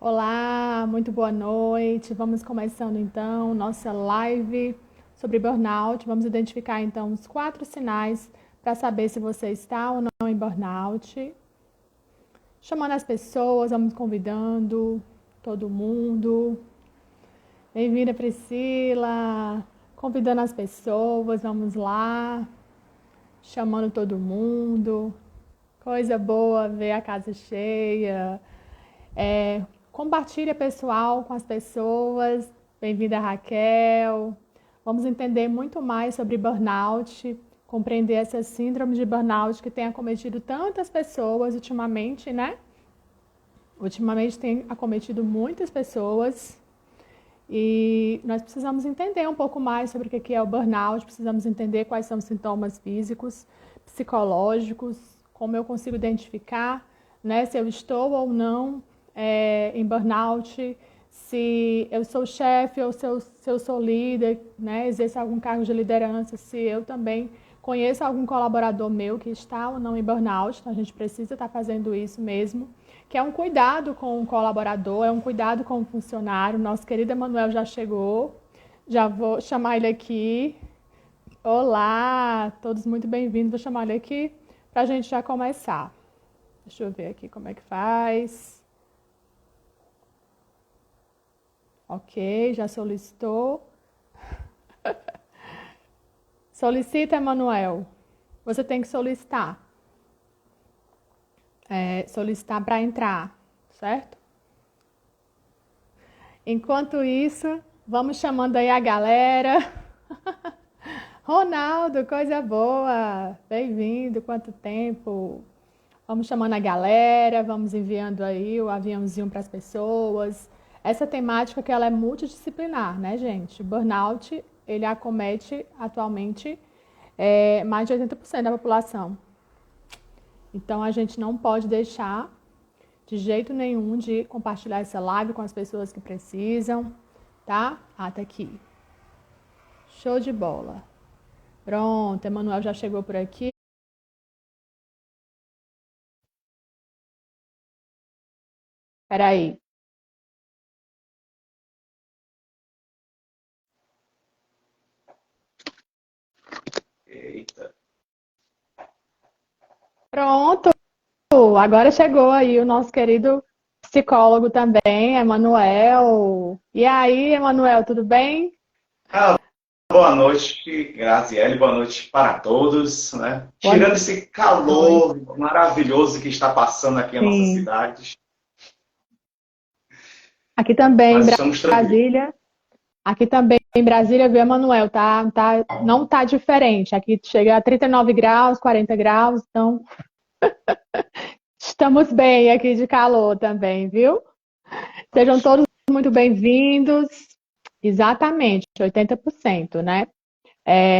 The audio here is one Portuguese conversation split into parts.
Olá, muito boa noite. Vamos começando então nossa live sobre burnout. Vamos identificar então os 4 sinais para saber se você está ou não em burnout. Chamando as pessoas, vamos convidando todo mundo. Bem-vinda, Priscila. Convidando as pessoas, vamos lá. Chamando todo mundo. Coisa boa ver a casa cheia. Compartilha pessoal com as pessoas. Bem-vinda, Raquel. Vamos entender muito mais sobre burnout, compreender essa síndrome de burnout que tem acometido tantas pessoas ultimamente, né? Ultimamente tem acometido muitas pessoas e nós precisamos entender um pouco mais sobre o que é o burnout, precisamos entender quais são os sintomas físicos, psicológicos, como eu consigo identificar, né, se eu estou ou não em burnout, se eu sou chefe ou se eu sou líder, né, exerço algum cargo de liderança, se eu também conheço algum colaborador meu que está ou não em burnout, então a gente precisa estar fazendo isso mesmo, que é um cuidado com o colaborador, é um cuidado com o funcionário. Nosso querido Emanuel já chegou, já vou chamar ele aqui. Olá, todos muito bem-vindos, vou chamar ele aqui para a gente já começar. Deixa eu ver aqui como é que faz. Ok, já solicitou. Solicita, Emanuel. Você tem que solicitar. Solicitar para entrar, certo? Enquanto isso, vamos chamando aí a galera. Ronaldo, coisa boa! Bem-vindo, quanto tempo! Vamos chamando a galera, vamos enviando aí o aviãozinho para as pessoas. Essa temática que ela é multidisciplinar, né, gente? O burnout, ele acomete atualmente mais de 80% da população. Então, a gente não pode deixar de jeito nenhum de compartilhar essa live com as pessoas que precisam, tá? Tá aqui. Show de bola. Pronto, Emanuel já chegou por aqui. Peraí. Eita. Pronto, agora chegou aí o nosso querido psicólogo também, Emanuel. E aí, Emanuel, tudo bem? Ah, boa noite, Graziele, boa noite para todos, né? Boa Tirando esse noite. calor maravilhoso que está passando aqui em nossa Sim. cidade, Aqui também em mas estamos tranquilos. Brasília. Aqui também em Brasília, viu, Emanuel? Não tá diferente. Aqui chega a 39 graus, 40 graus, então estamos bem aqui de calor também, viu? Sejam todos muito bem-vindos. Exatamente, 80%, né?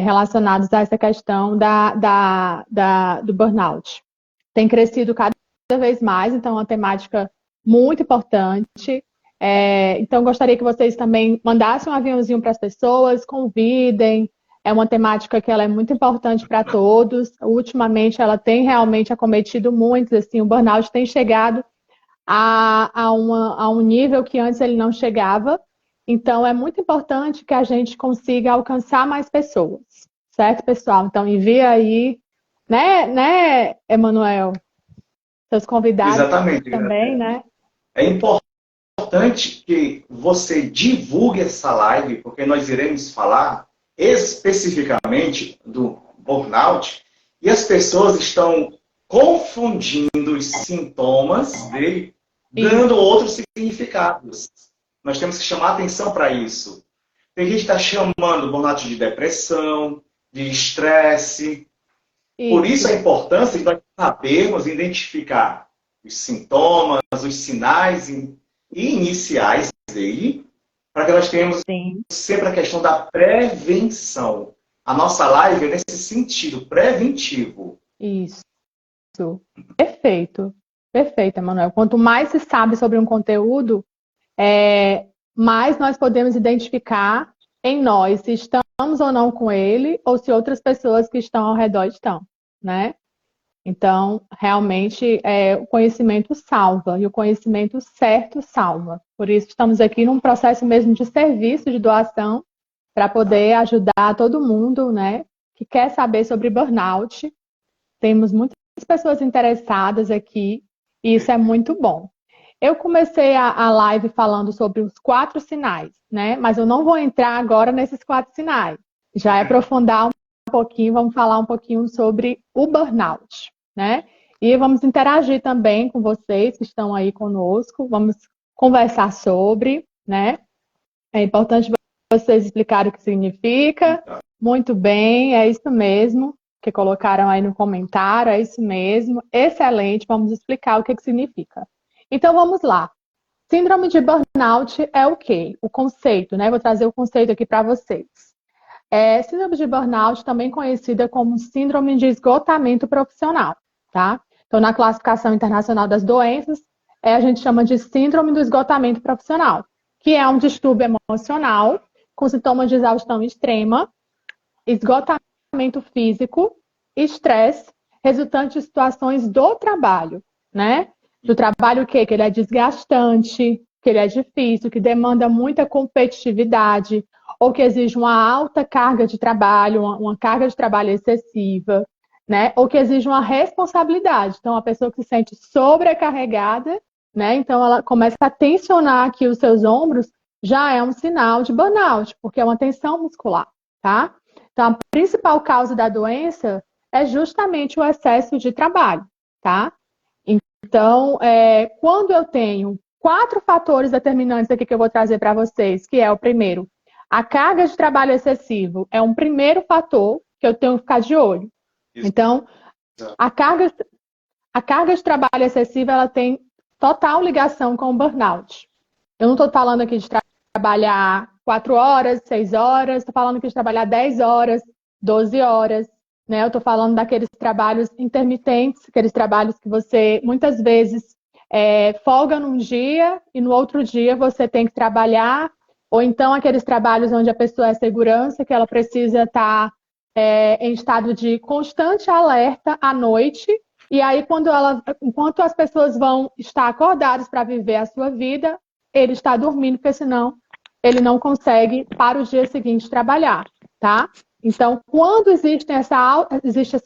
Relacionados a essa questão do burnout. Tem crescido cada vez mais, então é uma temática muito importante. Então, gostaria que vocês também mandassem um aviãozinho para as pessoas, convidem. É uma temática que ela é muito importante para todos. Ultimamente, ela tem realmente acometido muitos. Assim, o burnout tem chegado a um nível que antes ele não chegava. Então, é muito importante que a gente consiga alcançar mais pessoas, certo, pessoal? Então, envia aí, Emanuel? Seus convidados Exatamente, também, Graziele. né? É importante que você divulgue essa live, porque nós iremos falar especificamente do burnout e as pessoas estão confundindo os sintomas dele, Isso, dando outros significados. Nós temos que chamar atenção para isso. Tem gente que está chamando burnout de depressão, de estresse. Por isso a isso, importância de nós sabermos identificar os sintomas, os sinais e iniciais dele, para que nós tenhamos sim, sempre a questão da prevenção. A nossa live é nesse sentido, preventivo. isso. Perfeito, perfeito, Emanuel. Quanto mais se sabe sobre um conteúdo, mais nós podemos identificar em nós se estamos ou não com ele, ou se outras pessoas que estão ao redor estão, né? Então, realmente, o conhecimento salva e o conhecimento certo salva. Por isso, estamos aqui num processo mesmo de serviço, de doação, para poder ajudar todo mundo, né, que quer saber sobre burnout. Temos muitas pessoas interessadas aqui e isso é muito bom. Eu comecei a live falando sobre os 4 sinais, né? Mas eu não vou entrar agora nesses 4 sinais. Já é aprofundar um pouquinho, vamos falar um pouquinho sobre o burnout, né? E vamos interagir também com vocês que estão aí conosco, vamos conversar sobre, né? É importante vocês explicarem o que significa. Muito bem, é isso mesmo que colocaram aí no comentário, é isso mesmo. Excelente, vamos explicar o que significa. Então vamos lá. Síndrome de burnout é o quê? O conceito, né? Vou trazer o conceito aqui para vocês. Síndrome de burnout, também conhecida como síndrome de esgotamento profissional, tá? Então, na classificação internacional das doenças, a gente chama de síndrome do esgotamento profissional, que é um distúrbio emocional com sintomas de exaustão extrema, esgotamento físico, estresse, resultante de situações do trabalho, né? Do trabalho o quê? Que ele é desgastante, que ele é difícil, que demanda muita competitividade, ou que exige uma alta carga de trabalho, uma carga de trabalho excessiva, né? Ou que exige uma responsabilidade. Então, a pessoa que se sente sobrecarregada, né? Então, ela começa a tensionar aqui os seus ombros, já é um sinal de burnout, porque é uma tensão muscular, tá? Então, a principal causa da doença é justamente o excesso de trabalho, tá? Então, quando eu tenho 4 fatores determinantes aqui que eu vou trazer para vocês, que é o primeiro, a carga de trabalho excessivo é um primeiro fator que eu tenho que ficar de olho. Então, a carga de trabalho excessiva, ela tem total ligação com o burnout. Eu não estou falando aqui de trabalhar 4 horas, 6 horas, estou falando aqui de trabalhar 10 horas, 12 horas, né? Eu estou falando daqueles trabalhos intermitentes, aqueles trabalhos que você, muitas vezes, folga num dia e no outro dia você tem que trabalhar, ou então aqueles trabalhos onde a pessoa é segurança, que ela precisa estar em estado de constante alerta à noite, e aí enquanto as pessoas vão estar acordadas para viver a sua vida, ele está dormindo, porque senão ele não consegue para o dia seguinte trabalhar, tá? Então, quando existe essa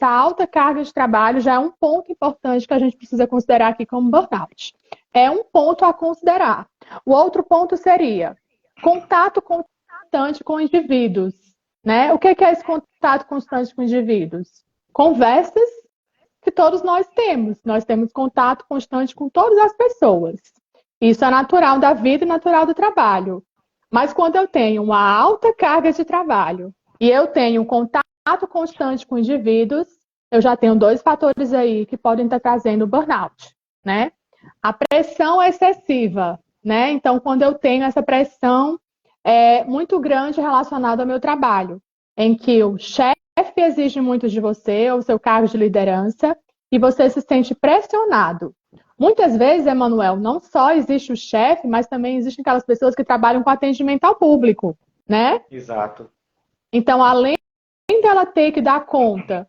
alta carga de trabalho, já é um ponto importante que a gente precisa considerar aqui como burnout. É um ponto a considerar. O outro ponto seria contato constante com indivíduos, né? O que é esse contato constante com indivíduos? Conversas que todos nós temos. Nós temos contato constante com todas as pessoas. Isso é natural da vida e natural do trabalho. Mas quando eu tenho uma alta carga de trabalho e eu tenho um contato constante com indivíduos, eu já tenho 2 fatores aí que podem estar trazendo burnout, né? A pressão excessiva, né? Então, quando eu tenho essa pressão muito grande relacionada ao meu trabalho, em que o chefe exige muito de você, ou seu cargo de liderança, e você se sente pressionado. Muitas vezes, Emanuel, não só existe o chefe, mas também existem aquelas pessoas que trabalham com atendimento ao público, né? Exato. Então, além dela ter que dar conta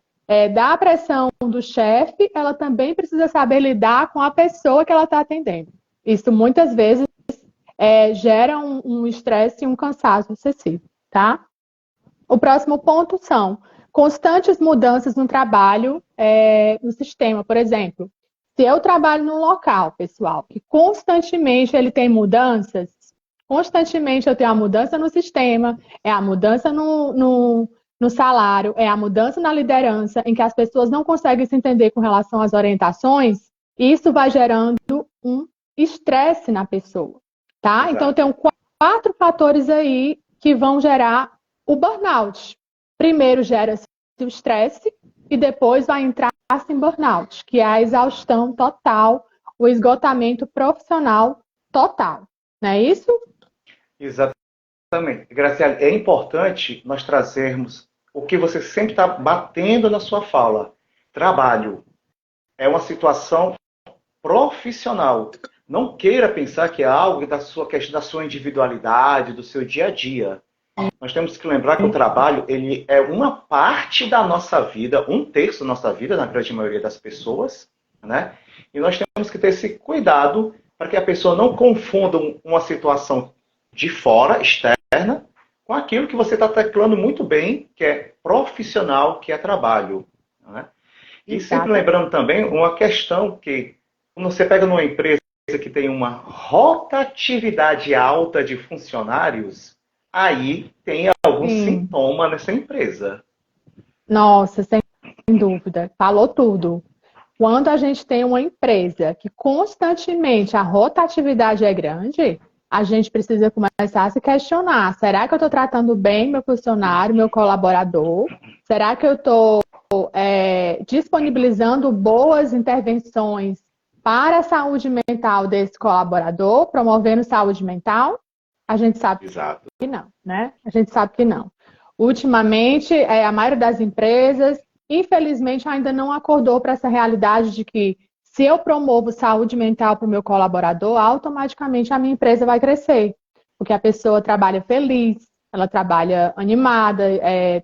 da pressão do chefe, ela também precisa saber lidar com a pessoa que ela está atendendo. Isso muitas vezes gera um estresse e um cansaço excessivo, tá? O próximo ponto são constantes mudanças no trabalho, no sistema. Por exemplo, se eu trabalho num local, pessoal, que constantemente ele tem mudanças, constantemente eu tenho a mudança no sistema, a mudança no salário, a mudança na liderança, em que as pessoas não conseguem se entender com relação às orientações, isso vai gerando um estresse na pessoa, tá? Exato. Então, eu tenho 4 fatores aí que vão gerar o burnout. Primeiro gera-se o estresse e depois vai entrar em burnout, que é a exaustão total, o esgotamento profissional total. Não é isso? Exatamente. Graciela, é importante nós trazermos o que você sempre está batendo na sua fala. Trabalho é uma situação profissional. Não queira pensar que é algo da sua individualidade, do seu dia a dia. Nós temos que lembrar que o trabalho ele é uma parte da nossa vida, um terço da nossa vida, na grande maioria das pessoas, né? E nós temos que ter esse cuidado para que a pessoa não confunda uma situação de fora, externa, com aquilo que você está teclando muito bem, que é profissional, que é trabalho. Né? E sempre Exatamente. lembrando também uma questão que, quando você pega numa empresa que tem uma rotatividade alta de funcionários, aí tem algum Sim. sintoma nessa empresa. Nossa, sem dúvida. Falou tudo. Quando a gente tem uma empresa que constantemente a rotatividade é grande, a gente precisa começar a se questionar: será que eu estou tratando bem meu funcionário, meu colaborador? Será que eu estou disponibilizando boas intervenções para a saúde mental desse colaborador, promovendo saúde mental? A gente sabe Exato. que não, né? A gente sabe que não. Ultimamente, a maioria das empresas, infelizmente, ainda não acordou para essa realidade de que se eu promovo saúde mental para o meu colaborador, automaticamente a minha empresa vai crescer. Porque a pessoa trabalha feliz, ela trabalha animada,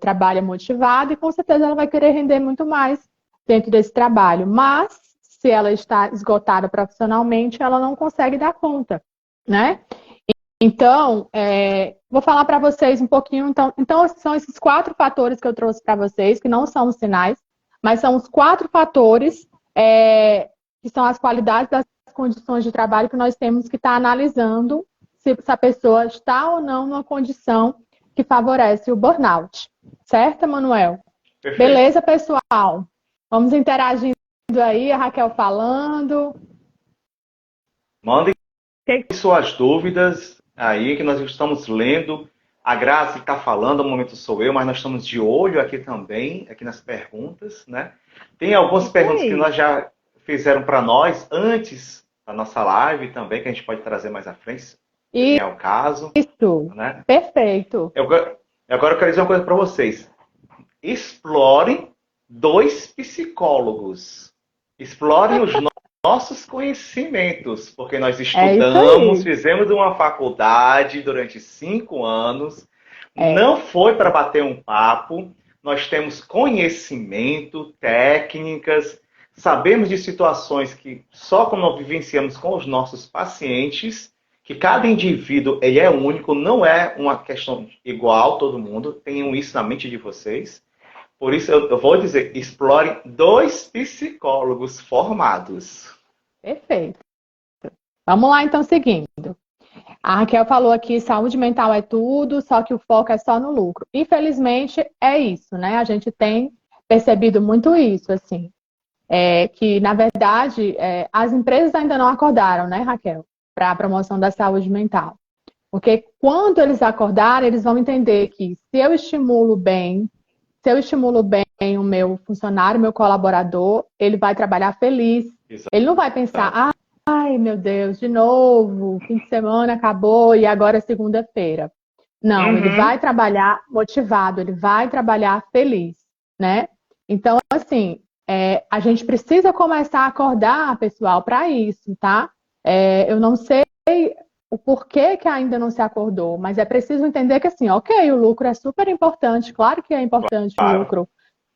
trabalha motivada e com certeza ela vai querer render muito mais dentro desse trabalho. Mas, se ela está esgotada profissionalmente, ela não consegue dar conta, né? Então, vou falar para vocês um pouquinho. Então, são esses 4 fatores que eu trouxe para vocês, que não são os sinais, mas são os 4 fatores que são as qualidades das condições de trabalho que nós temos que estar analisando se a pessoa está ou não numa condição que favorece o burnout. Certo, Manuel? Perfeito. Beleza, pessoal? Vamos interagindo aí, a Raquel falando. Mandem Que- suas dúvidas aí que nós estamos lendo. A Grazi está falando, no momento sou eu, mas nós estamos de olho aqui também, aqui nas perguntas, né? Tem algumas Isso perguntas que aí. nós já fizeram para nós antes da nossa live também, que a gente pode trazer mais à frente, se vier o caso, Isso. né? Perfeito. Agora eu quero dizer uma coisa para vocês. Explorem 2 psicólogos. Explorem os nossos conhecimentos, porque nós É isso estudamos, aí. fizemos uma faculdade durante 5 anos, É, não foi para bater um papo, nós temos conhecimento, técnicas, sabemos de situações que só quando nós vivenciamos com os nossos pacientes, que cada indivíduo ele é único, não é uma questão igual todo mundo, tenham isso na mente de vocês. Por isso eu vou dizer, explorem 2 psicólogos formados. perfeito. Vamos lá, então, seguindo. A Raquel falou aqui, saúde mental é tudo, só que o foco é só no lucro. Infelizmente, é isso, né? A gente tem percebido muito isso, assim. Que, na verdade, as empresas ainda não acordaram, né, Raquel? Para a promoção da saúde mental. Porque quando eles acordarem, eles vão entender que se eu estimulo bem o meu funcionário, o meu colaborador, ele vai trabalhar feliz. Ele não vai pensar: Exato. ai, meu Deus, de novo, fim de semana acabou e agora é segunda-feira. Não, ele Uhum. vai trabalhar motivado, ele vai trabalhar feliz, né? Então, assim, a gente precisa começar a acordar, pessoal, para isso, tá? Eu não sei o porquê que ainda não se acordou, mas é preciso entender que, assim, ok, o lucro é super importante, claro que é importante o Claro. lucro,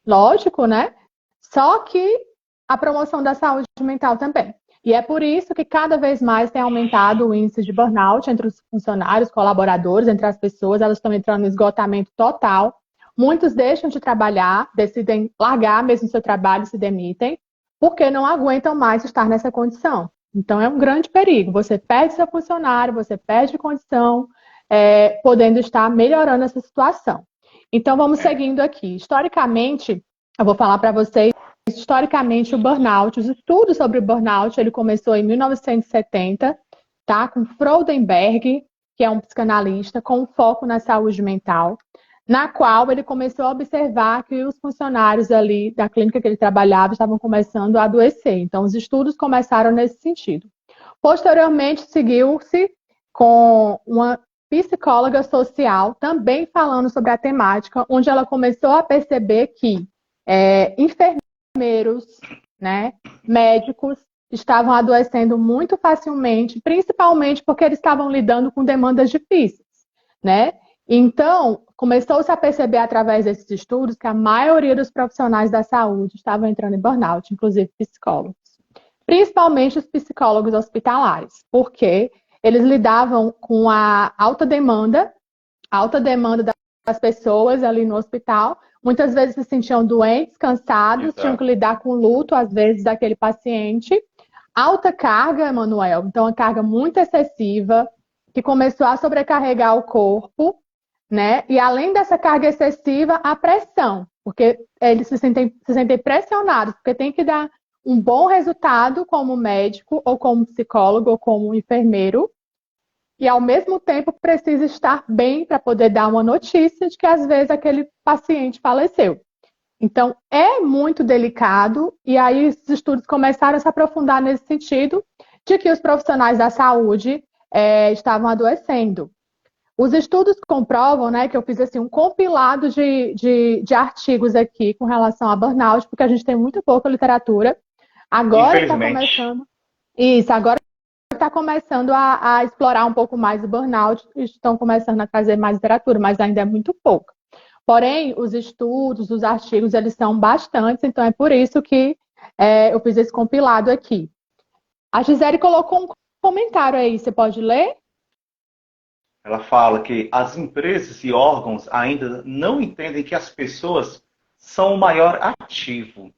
lógico, né? Só que a promoção da saúde mental também. E é por isso que cada vez mais tem aumentado o índice de burnout entre os funcionários, colaboradores, entre as pessoas, elas estão entrando em esgotamento total. Muitos deixam de trabalhar, decidem largar mesmo seu trabalho, se demitem, porque não aguentam mais estar nessa condição. Então é um grande perigo. Você perde seu funcionário, você perde condição, podendo estar melhorando essa situação. Então vamos É. seguindo aqui. Historicamente, eu vou falar para vocês. Historicamente, o burnout, os estudos sobre o burnout, ele começou em 1970, tá? Com Freudenberg, que é um psicanalista com foco na saúde mental, na qual ele começou a observar que os funcionários ali da clínica que ele trabalhava estavam começando a adoecer. Então, os estudos começaram nesse sentido. Posteriormente, seguiu-se com uma psicóloga social também falando sobre a temática, onde ela começou a perceber que enfermeiros, né, médicos estavam adoecendo muito facilmente, principalmente porque eles estavam lidando com demandas difíceis, né? Então, começou-se a perceber através desses estudos que a maioria dos profissionais da saúde estavam entrando em burnout, inclusive psicólogos. Principalmente os psicólogos hospitalares, porque eles lidavam com a alta demanda das pessoas ali no hospital. Muitas vezes se sentiam doentes, cansados, tinham que lidar com o luto, às vezes, daquele paciente. Alta carga, Emanuel, então uma carga muito excessiva, que começou a sobrecarregar o corpo, né? E além dessa carga excessiva, a pressão, porque eles se sentem pressionados, porque tem que dar um bom resultado como médico, ou como psicólogo, ou como enfermeiro, e ao mesmo tempo precisa estar bem para poder dar uma notícia de que às vezes aquele paciente faleceu. Então é muito delicado, e aí os estudos começaram a se aprofundar nesse sentido de que os profissionais da saúde estavam adoecendo. Os estudos comprovam, né, que eu fiz assim, um compilado de artigos aqui com relação a burnout, porque a gente tem muito pouca literatura. Agora está começando. Isso, agora está começando a explorar um pouco mais o burnout, estão começando a trazer mais literatura, mas ainda é muito pouco. Porém, os estudos, os artigos, eles são bastantes, então é por isso que eu fiz esse compilado aqui. A Gisele colocou um comentário aí, você pode ler? Ela fala que as empresas e órgãos ainda não entendem que as pessoas são o maior ativo,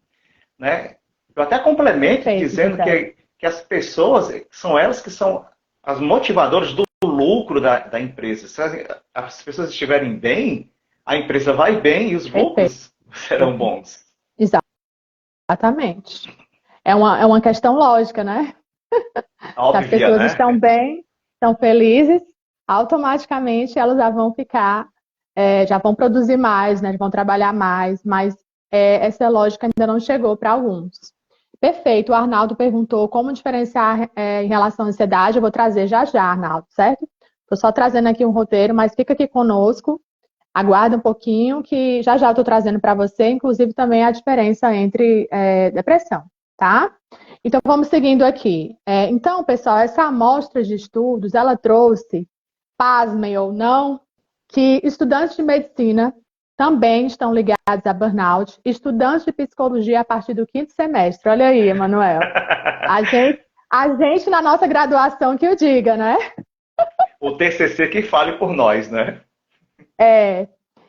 né? Eu até complemento dizendo que as pessoas são elas que são as motivadoras do lucro da empresa. Se as pessoas estiverem bem, a empresa vai bem e os lucros serão bons. Exatamente. É uma questão lógica, né? Óbvia, se as pessoas né? estão bem, estão felizes, automaticamente elas já vão ficar, já vão produzir mais, né? Vão trabalhar mais, mas essa lógica ainda não chegou para alguns. Perfeito, o Arnaldo perguntou como diferenciar em relação à ansiedade. Eu vou trazer já, Arnaldo, certo? Estou só trazendo aqui um roteiro, mas fica aqui conosco, aguarda um pouquinho, que já estou trazendo para você, inclusive também a diferença entre depressão, tá? Então, vamos seguindo aqui. Então, pessoal, essa amostra de estudos, ela trouxe, pasmem ou não, que estudantes de medicina também estão ligados a burnout, estudantes de psicologia a partir do 5º semestre. Olha aí, Emanuel. A gente na nossa graduação que o diga, né? O TCC que fale por nós, né?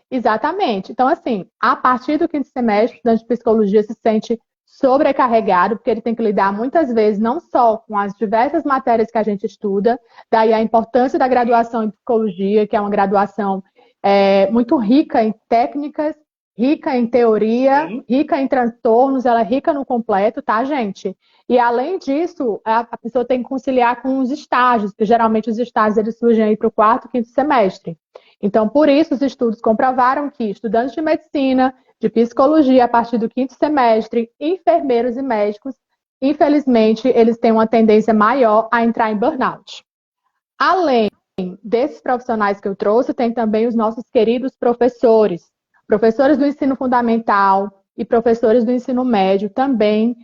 Exatamente. Então, assim, a partir do 5º semestre, o estudante de psicologia se sente sobrecarregado, porque ele tem que lidar muitas vezes não só com as diversas matérias que a gente estuda, daí a importância da graduação em psicologia, que é uma graduação muito rica em técnicas, rica em teoria, rica em transtornos, ela é rica no completo, tá, gente? E além disso, a pessoa tem que conciliar com os estágios, porque geralmente os estágios eles surgem aí para o 4º, 5º semestre. Então, por isso, os estudos comprovaram que estudantes de medicina, de psicologia, a partir do 5º semestre, enfermeiros e médicos, infelizmente, eles têm uma tendência maior a entrar em burnout. Além desses profissionais que eu trouxe, tem também os nossos queridos professores. Professores do ensino fundamental e professores do ensino médio também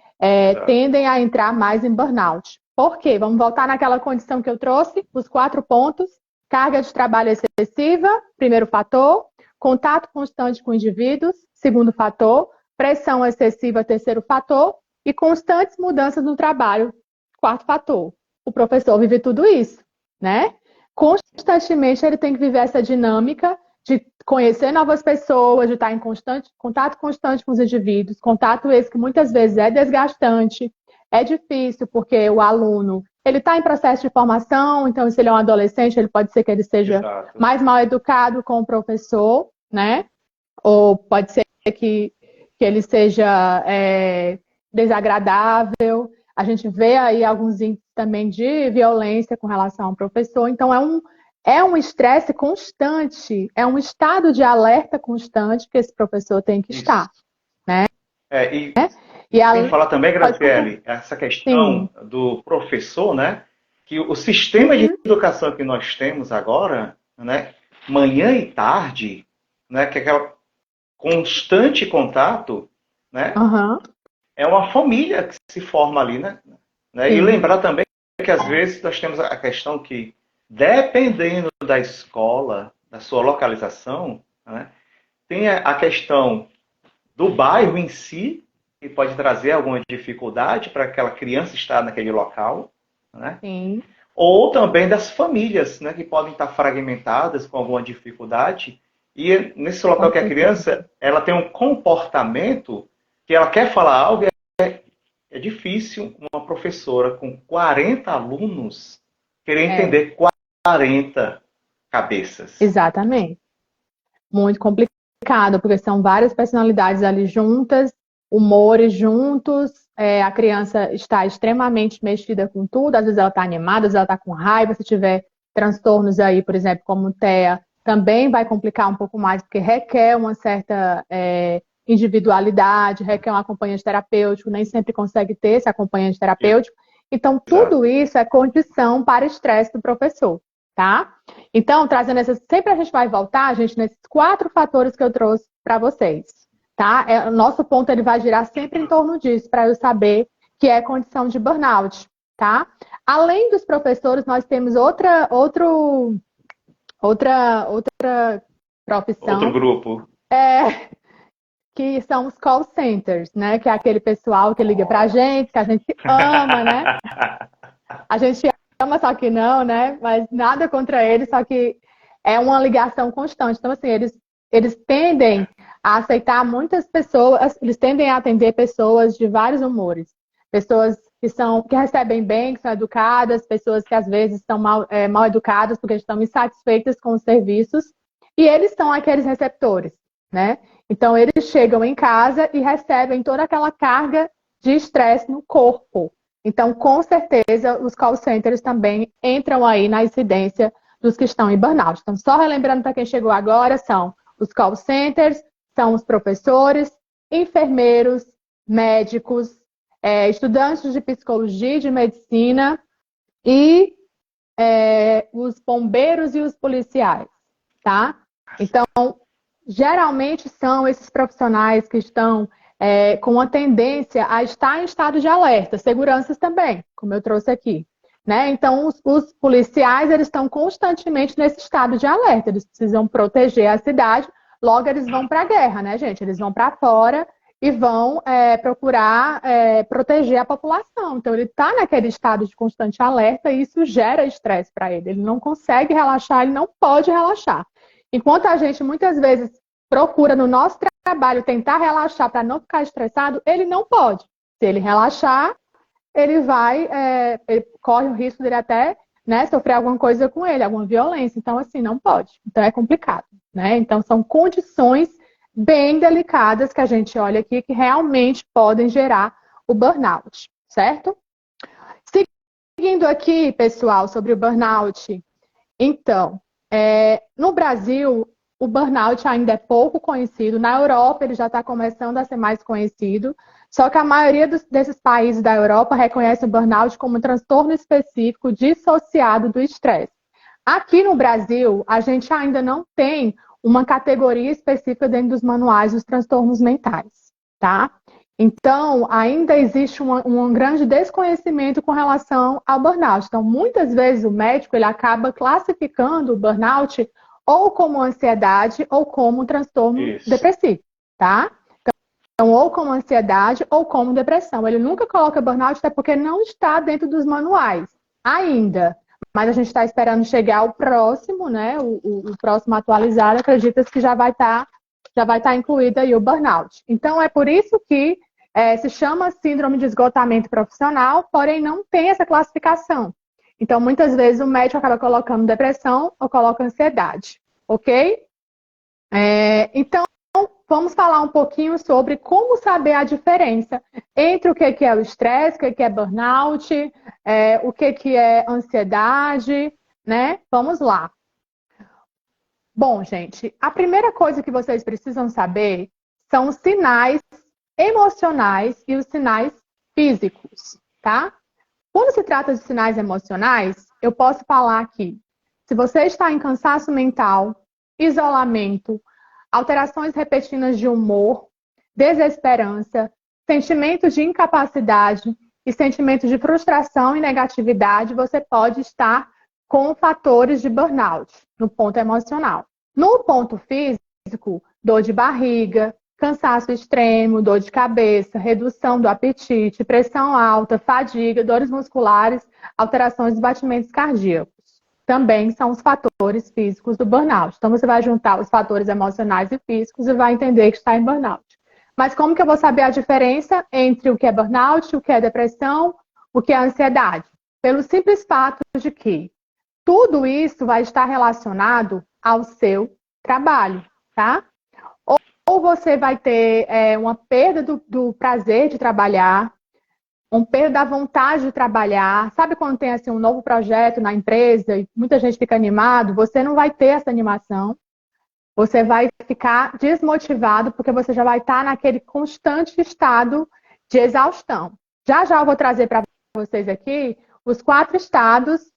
tendem a entrar mais em burnout. Por quê? Vamos voltar naquela condição que eu trouxe, os 4 pontos. Carga de trabalho excessiva, primeiro fator. Contato constante com indivíduos, segundo fator. Pressão excessiva, terceiro fator. E constantes mudanças no trabalho, quarto fator. O professor vive tudo isso, né? Constantemente ele tem que viver essa dinâmica de conhecer novas pessoas, de estar em contato constante com os indivíduos, contato esse que muitas vezes é desgastante, é difícil, porque o aluno ele está em processo de formação, então se ele é um adolescente, ele pode ser que ele seja mais mal educado com o professor, né? Ou pode ser que ele seja desagradável. A gente vê aí alguns índices também de violência com relação ao professor. Então, é um estresse constante, é um estado de alerta constante que esse professor tem que estar, né? E tem que falar também, Graziele, essa questão do professor, né? Que o sistema de educação que nós temos agora, né? Manhã e tarde, né? Que é aquela constante contato, né? É uma família que se forma ali, né? E lembrar também que às vezes nós temos a questão que, dependendo da escola, da sua localização, né? Tem a questão do bairro em si, que pode trazer alguma dificuldade para aquela criança estar naquele local, né? Sim. Ou também das famílias, né, que podem estar fragmentadas com alguma dificuldade. E nesse Com local que a certeza. criança ela tem um comportamento que ela quer falar algo, é difícil uma professora com 40 alunos querer É, entender 40 cabeças. exatamente. Muito complicado, porque são várias personalidades ali juntas, humores juntos, a criança está extremamente mexida com tudo, às vezes ela está animada, às vezes ela está com raiva, se tiver transtornos aí, por exemplo, como TEA, também vai complicar um pouco mais, porque requer uma certa individualidade, requer um acompanhante terapêutico, nem sempre consegue ter esse acompanhante terapêutico. Então, Exato. tudo isso é condição para estresse do professor, tá? Então, trazendo essas, sempre a gente vai voltar, gente, nesses 4 fatores que eu trouxe para vocês, tá? O nosso ponto ele vai girar sempre em torno disso, para eu saber que é condição de burnout, tá? Além dos professores, nós temos outra Outro profissão, grupo. que são os call centers, né? Que é aquele pessoal que liga pra gente, que a gente ama, né? A gente ama, só que não, né? Mas nada contra eles, só que é uma ligação constante. Então, assim, eles tendem a aceitar muitas pessoas, eles tendem a atender pessoas de vários humores. Pessoas que recebem bem, que são educadas, pessoas que às vezes estão mal educadas porque estão insatisfeitas com os serviços, e eles são aqueles receptores, né? Então, eles chegam em casa e recebem toda aquela carga de estresse no corpo. Então, com certeza, os call centers também entram aí na incidência dos que estão em burnout. Então, só relembrando para quem chegou agora, são os call centers, são os professores, enfermeiros, médicos, estudantes de psicologia e de medicina e os bombeiros e os policiais, tá? Então, geralmente são esses profissionais que estão com a tendência a estar em estado de alerta, seguranças também, como eu trouxe aqui. Né? Então, os policiais eles estão constantemente nesse estado de alerta, eles precisam proteger a cidade, logo eles vão para a guerra, né, gente? Eles vão para fora e vão procurar proteger a população. Então, ele está naquele estado de constante alerta e isso gera estresse para ele. Ele não consegue relaxar, ele não pode relaxar. Enquanto a gente muitas vezes procura no nosso trabalho tentar relaxar para não ficar estressado, ele não pode. Se ele relaxar, ele corre o risco dele até, né, sofrer alguma coisa com ele, alguma violência. Então, assim, não pode. Então, é complicado, né? Então, são condições bem delicadas que a gente olha aqui que realmente podem gerar o burnout, certo? Seguindo aqui, pessoal, sobre o burnout. Então, no Brasil, o burnout ainda é pouco conhecido. Na Europa, ele já está começando a ser mais conhecido. Só que a maioria desses países da Europa reconhece o burnout como um transtorno específico dissociado do estresse. Aqui no Brasil, a gente ainda não tem uma categoria específica dentro dos manuais dos transtornos mentais, tá? Então, ainda existe um grande desconhecimento com relação ao burnout. Então, muitas vezes o médico ele acaba classificando o burnout ou como ansiedade ou como transtorno Isso. depressivo, tá? Então, ou como ansiedade ou como depressão. Ele nunca coloca burnout, até porque não está dentro dos manuais ainda. Mas a gente está esperando chegar o próximo, né? O próximo atualizado, acredita-se que já vai estar incluído aí o burnout. Então, é por isso que se chama síndrome de esgotamento profissional, porém não tem essa classificação. Então, muitas vezes o médico acaba colocando depressão ou coloca ansiedade, ok? Então, vamos falar um pouquinho sobre como saber a diferença entre o que é o estresse, o que é burnout, o que é ansiedade, né? Vamos lá. Bom, gente, a primeira coisa que vocês precisam saber são os sinais emocionais e os sinais físicos, tá? Quando se trata de sinais emocionais, eu posso falar que se você está em cansaço mental, isolamento, alterações repentinas de humor, desesperança, sentimentos de incapacidade e sentimentos de frustração e negatividade, você pode estar com fatores de burnout no ponto emocional, No ponto físico, dor de barriga, cansaço extremo, dor de cabeça, redução do apetite, pressão alta, fadiga, dores musculares, alterações dos batimentos cardíacos. Também são os fatores físicos do burnout. Então, você vai juntar os fatores emocionais e físicos e vai entender que está em burnout. Mas como que eu vou saber a diferença entre o que é burnout, o que é depressão, o que é ansiedade? Pelo simples fato de que tudo isso vai estar relacionado ao seu trabalho, tá? Ou você vai ter uma perda do prazer de trabalhar, uma perda da vontade de trabalhar. Sabe quando tem assim, um novo projeto na empresa e muita gente fica animado? Você não vai ter essa animação. Você vai ficar desmotivado porque você já vai estar naquele constante estado de exaustão. Já já eu vou trazer para vocês aqui os 4 estados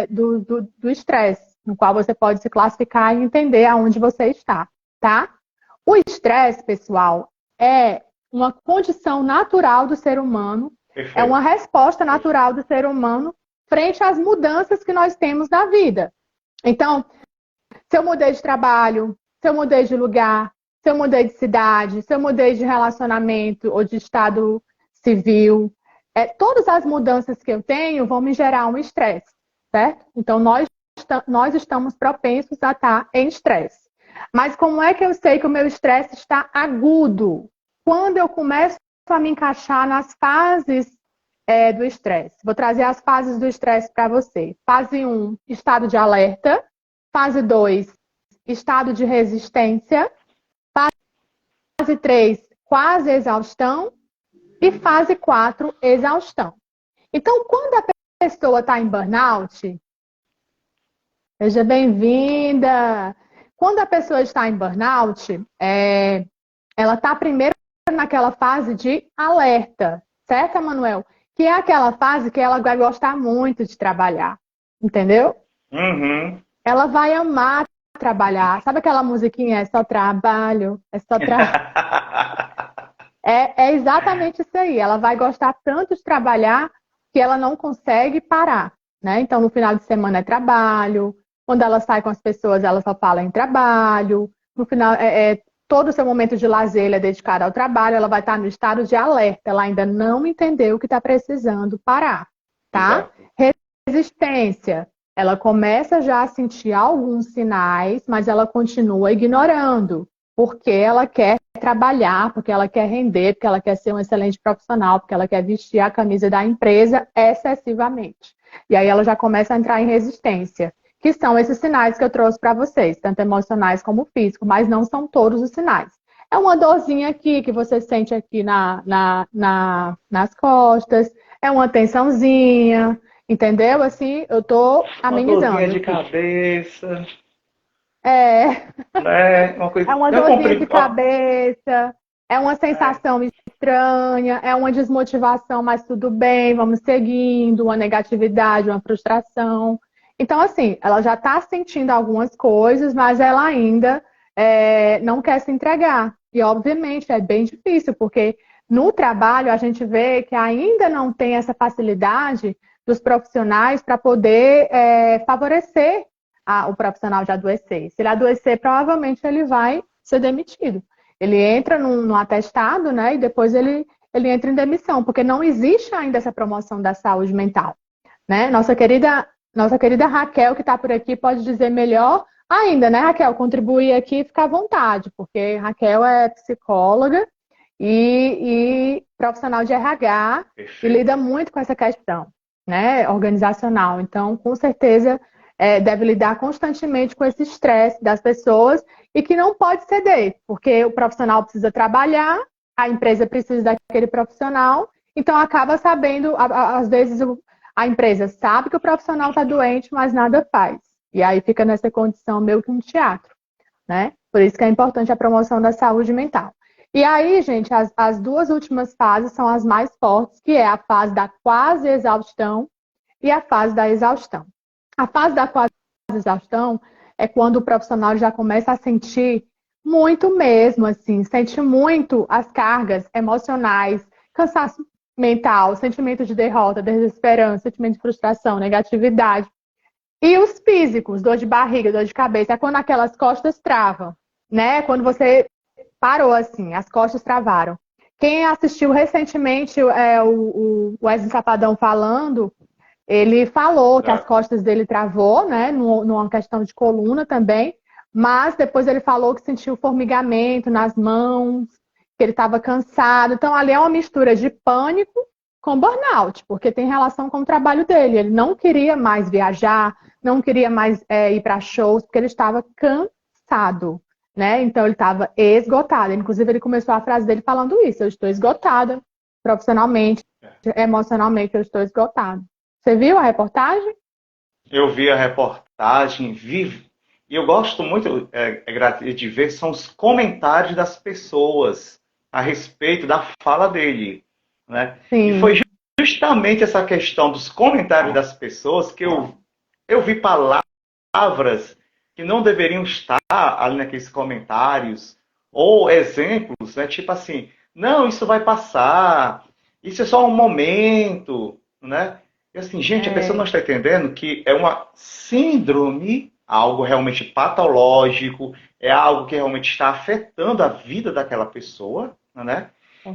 do estresse, no qual você pode se classificar e entender aonde você está, tá? O estresse, pessoal, é uma condição natural do ser humano, Perfeito. é uma resposta natural do ser humano frente às mudanças que nós temos na vida. Então, se eu mudei de trabalho, se eu mudei de lugar, se eu mudei de cidade, se eu mudei de relacionamento ou de estado civil, todas as mudanças que eu tenho vão me gerar um estresse, certo? Então, nós estamos propensos a estar em estresse. Mas como é que eu sei que o meu estresse está agudo? Quando eu começo a me encaixar nas fases do estresse. Vou trazer as fases do estresse para você. Fase 1, estado de alerta. Fase 2, estado de resistência. Fase 3, quase exaustão. E fase 4, exaustão. Então, quando a pessoa está em burnout, seja bem-vinda. Quando a pessoa está em burnout, ela está primeiro naquela fase de alerta, certo, Manuel? Que é aquela fase que ela vai gostar muito de trabalhar, entendeu? Uhum. Ela vai amar trabalhar. Sabe aquela musiquinha? É só trabalho, é só trabalho. É exatamente isso aí. Ela vai gostar tanto de trabalhar que ela não consegue parar, né? Então, no final de semana é trabalho. Quando ela sai com as pessoas, ela só fala em trabalho. No final, todo o seu momento de lazer é dedicado ao trabalho. Ela vai estar no estado de alerta. Ela ainda não entendeu que está precisando parar, tá? Exato. Resistência. Ela começa já a sentir alguns sinais, mas ela continua ignorando. Porque ela quer trabalhar, porque ela quer render, porque ela quer ser um excelente profissional, porque ela quer vestir a camisa da empresa excessivamente. E aí ela já começa a entrar em resistência, que são esses sinais que eu trouxe para vocês, tanto emocionais como físicos, mas não são todos os sinais. É uma dorzinha aqui que você sente aqui nas costas, é uma tensãozinha, entendeu? Assim, eu tô amenizando. Uma dorzinha de cabeça. Uma coisa... É uma dorzinha de cabeça, é uma sensação estranha, é uma desmotivação, mas tudo bem, vamos seguindo, uma negatividade, uma frustração. Então, assim, ela já está sentindo algumas coisas, mas ela ainda não quer se entregar. E, obviamente, é bem difícil, porque no trabalho a gente vê que ainda não tem essa facilidade dos profissionais para poder favorecer o profissional de adoecer. Se ele adoecer, provavelmente ele vai ser demitido. Ele entra num atestado, né? E depois ele entra em demissão, porque não existe ainda essa promoção da saúde mental, né? Nossa querida Raquel, que está por aqui, pode dizer melhor ainda, né, Raquel? Contribuir aqui e ficar à vontade, porque Raquel é psicóloga e profissional de RH. Perfeito. E lida muito com essa questão, né, organizacional. Então, com certeza, deve lidar constantemente com esse estresse das pessoas e que não pode ceder, porque o profissional precisa trabalhar, a empresa precisa daquele profissional, então acaba sabendo, às vezes a empresa sabe que o profissional está doente, mas nada faz. E aí fica nessa condição meio que um teatro, né? Por isso que é importante a promoção da saúde mental. E aí, gente, as 2 últimas fases são as mais fortes, que é a fase da quase exaustão e a fase da exaustão. A fase da quase exaustão é quando o profissional já começa a sentir muito mesmo, assim, sente muito as cargas emocionais, cansaço mental, sentimento de derrota, desesperança, sentimento de frustração, negatividade. E os físicos, dor de barriga, dor de cabeça, é quando aquelas costas travam, né? Quando você parou assim, as costas travaram. Quem assistiu recentemente o Wesley Safadão falando, ele falou que as costas dele travou, né? Numa questão de coluna também, mas depois ele falou que sentiu formigamento nas mãos, que ele estava cansado. Então ali é uma mistura de pânico com burnout, porque tem relação com o trabalho dele. Ele não queria mais viajar, não queria mais ir para shows, porque ele estava cansado, né? Então ele estava esgotado. Inclusive ele começou a frase dele falando isso: eu estou esgotada, profissionalmente, emocionalmente, eu estou esgotado. Você viu a reportagem? Eu vi a reportagem, vi, e eu gosto muito de ver são os comentários das pessoas a respeito da fala dele, né? E Sim. foi justamente essa questão dos comentários das pessoas que eu vi palavras que não deveriam estar ali naqueles comentários, ou exemplos, né? Tipo assim, não, isso vai passar, isso é só um momento, né? E assim, gente, a pessoa não está entendendo que é uma síndrome, algo realmente patológico, é algo que realmente está afetando a vida daquela pessoa, né?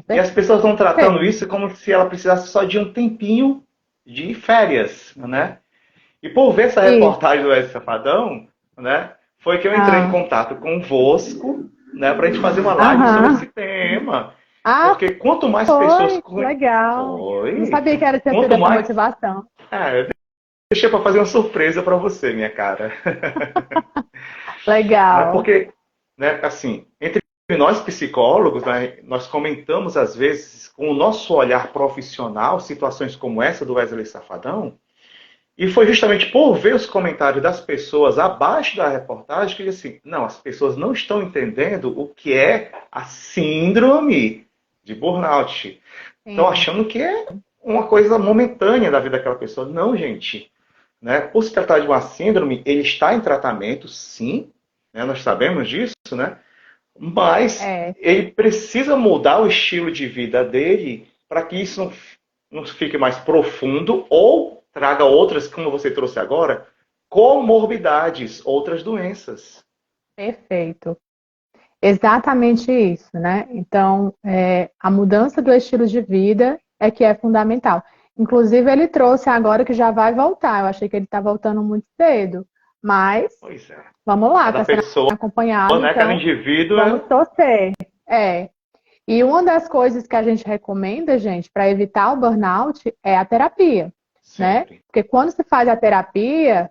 E as pessoas estão tratando isso como se ela precisasse só de um tempinho de férias, né? E por ver essa reportagem do Wesley Safadão, né, foi que eu entrei em contato convosco, né, para a gente fazer uma live sobre esse tema. Porque quanto mais pessoas... Legal. Foi. Não sabia que era Quanto essa mais... motivação. Eu deixei para fazer uma surpresa para você, minha cara. Legal. Porque, né, assim, entre nós psicólogos, né, nós comentamos às vezes com o nosso olhar profissional situações como essa do Wesley Safadão. E foi justamente por ver os comentários das pessoas abaixo da reportagem que eu disse assim, não, as pessoas não estão entendendo o que é a síndrome de burnout. Estão achando que é uma coisa momentânea da vida daquela pessoa. Não, gente. Né? Por se tratar de uma síndrome, ele está em tratamento, sim. Né? Nós sabemos disso, né? Mas ele precisa mudar o estilo de vida dele para que isso não fique mais profundo ou traga outras, como você trouxe agora, comorbidades, outras doenças. Perfeito. Exatamente isso, né? Então, a mudança do estilo de vida é que é fundamental. Inclusive, ele trouxe agora que já vai voltar. Eu achei que ele está voltando muito cedo, mas vamos lá, Cada está sendo pessoa, acompanhado, né? então Cada indivíduo vamos torcer. E uma das coisas que a gente recomenda, gente, para evitar o burnout é a terapia, né? Porque quando se faz a terapia,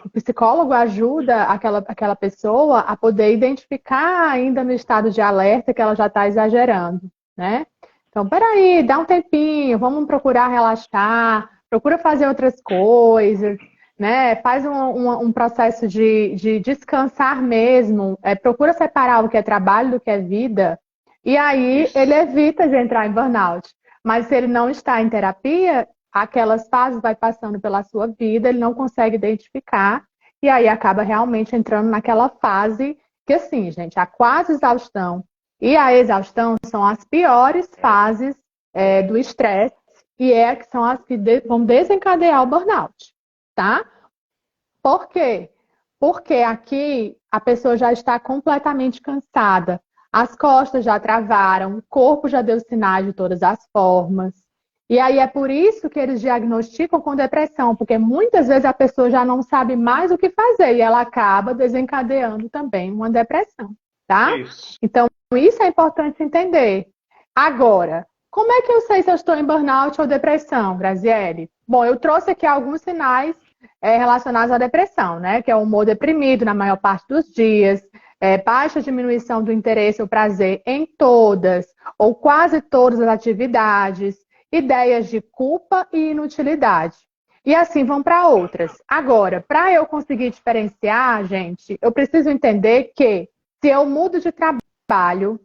o psicólogo ajuda aquela pessoa a poder identificar ainda no estado de alerta que ela já está exagerando, né? Então, peraí, dá um tempinho, vamos procurar relaxar, procura fazer outras coisas, né? Faz um processo de descansar mesmo, procura separar o que é trabalho do que é vida, e aí ele evita de entrar em burnout. Mas se ele não está em terapia, aquelas fases vai passando pela sua vida, ele não consegue identificar, e aí acaba realmente entrando naquela fase que, assim, gente, a quase exaustão e a exaustão são as piores fases do estresse, e que são as que vão desencadear o burnout, tá? Por quê? Porque aqui a pessoa já está completamente cansada, as costas já travaram, o corpo já deu sinais de todas as formas. E aí é por isso que eles diagnosticam com depressão, porque muitas vezes a pessoa já não sabe mais o que fazer e ela acaba desencadeando também uma depressão, tá? Então, isso é importante entender. Agora, como é que eu sei se eu estou em burnout ou depressão, Graziele? Bom, eu trouxe aqui alguns sinais relacionados à depressão, né? Que é o humor deprimido na maior parte dos dias, baixa diminuição do interesse ou prazer em todas ou quase todas as atividades, ideias de culpa e inutilidade. E assim vão para outras. Agora, para eu conseguir diferenciar, gente, eu preciso entender que se eu mudo de trabalho,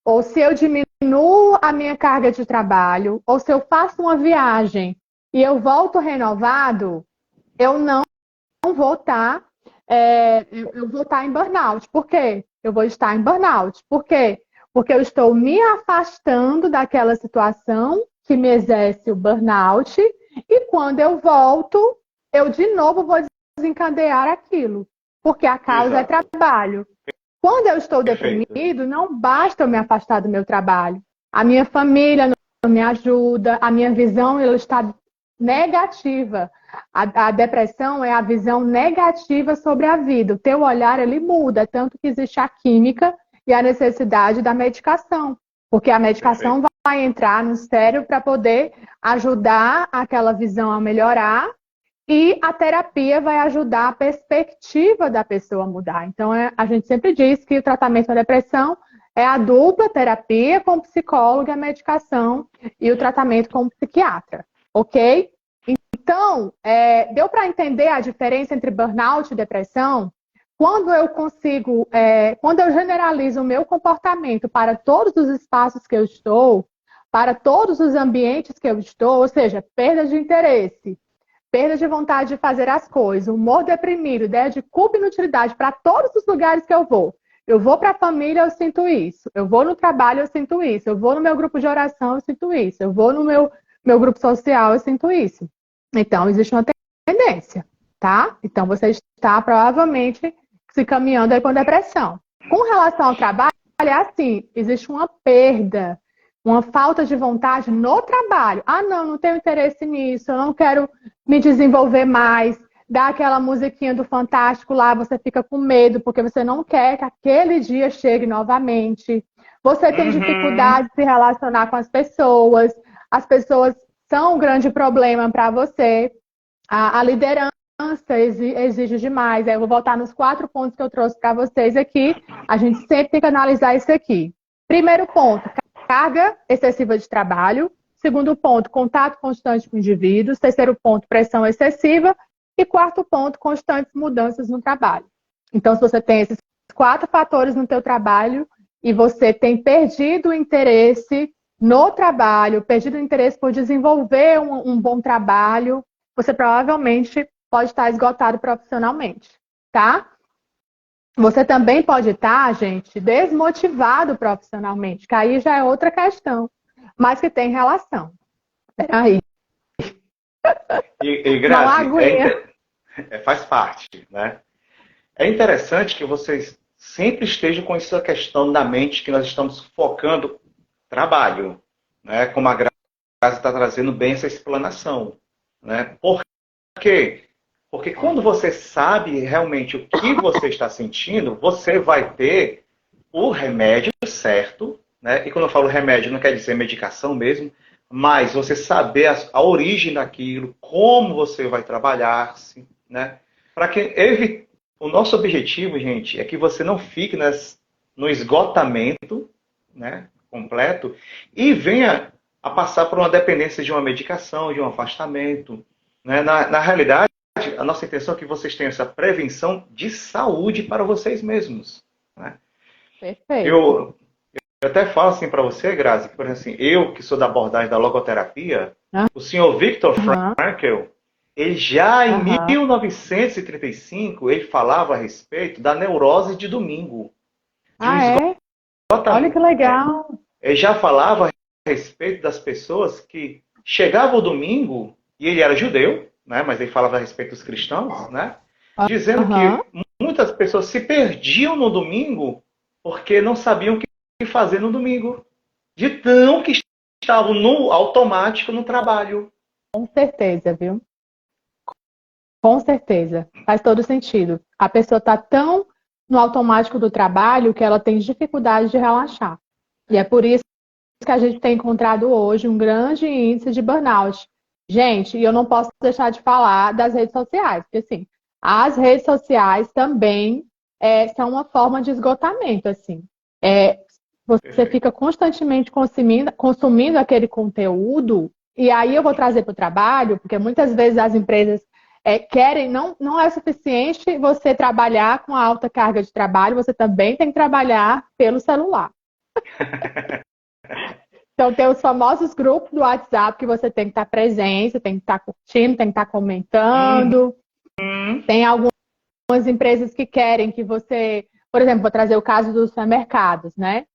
ou se eu diminuo a minha carga de trabalho, ou se eu faço uma viagem e eu volto renovado, eu não vou estar eu vou estar em burnout. Por quê? Eu vou estar em burnout. Por quê? Porque eu estou me afastando daquela situação que me exerce o burnout, e quando eu volto, eu de novo vou desencadear aquilo, porque a causa é Exato. trabalho. Quando eu estou Perfeito. deprimido, não basta eu me afastar do meu trabalho. A minha família não me ajuda, a minha visão ela está negativa. A depressão é a visão negativa sobre a vida. O teu olhar ele muda, tanto que existe a química e a necessidade da medicação, porque a medicação Perfeito. vai entrar no cérebro para poder ajudar aquela visão a melhorar e a terapia vai ajudar a perspectiva da pessoa a mudar. Então, a gente sempre diz que o tratamento da depressão é a dupla terapia com o psicólogo, a medicação e o tratamento com o psiquiatra, ok? Então, deu para entender a diferença entre burnout e depressão? Quando eu consigo, quando eu generalizo o meu comportamento para todos os espaços que eu estou, para todos os ambientes que eu estou, ou seja, perda de interesse, perda de vontade de fazer as coisas, humor deprimido, ideia de culpa e inutilidade para todos os lugares que eu vou. Eu vou para a família, eu sinto isso. Eu vou no trabalho, eu sinto isso. Eu vou no meu grupo de oração, eu sinto isso. Eu vou no meu grupo social, eu sinto isso. Então, existe uma tendência, tá? Então, você está provavelmente se caminhando aí com depressão. Com relação ao trabalho, é assim, existe uma perda, uma falta de vontade no trabalho. Ah, não tenho interesse nisso, eu não quero me desenvolver mais. Dá aquela musiquinha do Fantástico lá, você fica com medo, porque você não quer que aquele dia chegue novamente. Você tem dificuldade de se relacionar com as pessoas são um grande problema para você. A liderança exige demais. Aí eu vou voltar nos 4 pontos que eu trouxe para vocês aqui. A gente sempre tem que analisar isso aqui. Primeiro ponto, carga excessiva de trabalho. Segundo ponto, contato constante com indivíduos. Terceiro ponto, pressão excessiva. E quarto ponto, constantes mudanças no trabalho. Então, se você tem esses 4 fatores no teu trabalho e você tem perdido o interesse no trabalho, perdido o interesse por desenvolver um bom trabalho, você provavelmente pode estar esgotado profissionalmente, tá? Você também pode estar, gente, desmotivado profissionalmente, que aí já é outra questão, mas que tem relação. Peraí. E Não Grazi, aguinha. faz parte, né? É interessante que vocês sempre estejam com essa questão na mente que nós estamos focando trabalho, né? Como a Grazi está trazendo bem essa explanação, né? Por quê? Porque quando você sabe realmente o que você está sentindo, você vai ter o remédio certo, né? E quando eu falo remédio, não quer dizer medicação mesmo, mas você saber a origem daquilo, como você vai trabalhar, né? Para que o nosso objetivo, gente, é que você não fique no esgotamento, né, completo e venha a passar por uma dependência de uma medicação, de um afastamento, né? Na realidade, a nossa intenção é que vocês tenham essa prevenção de saúde para vocês mesmos, né? Perfeito. Eu até falo assim para você, Grazi, que, por exemplo, assim, eu que sou da abordagem da logoterapia, o senhor Viktor Frankl, ele já em 1935, ele falava a respeito da neurose de domingo. De um Olha que legal. Ele já falava a respeito das pessoas que chegavam o domingo, e ele era judeu, né, mas ele falava a respeito dos cristãos, né, dizendo que muitas pessoas se perdiam no domingo porque não sabiam o que fazer no domingo. De tão que estavam no automático no trabalho. Com certeza, viu? Com certeza. Faz todo sentido. A pessoa está tão no automático do trabalho que ela tem dificuldade de relaxar. E é por isso que a gente tem encontrado hoje um grande índice de burnout. Gente, e eu não posso deixar de falar das redes sociais, porque assim, as redes sociais também são uma forma de esgotamento, assim. Você fica constantemente consumindo aquele conteúdo, e aí eu vou trazer para o trabalho, porque muitas vezes as empresas querem, não é suficiente você trabalhar com a alta carga de trabalho, você também tem que trabalhar pelo celular. Então tem os famosos grupos do WhatsApp que você tem que estar presente, você tem que estar curtindo, tem que estar comentando. Tem algumas empresas que querem que você, por exemplo, vou trazer o caso dos supermercados, né?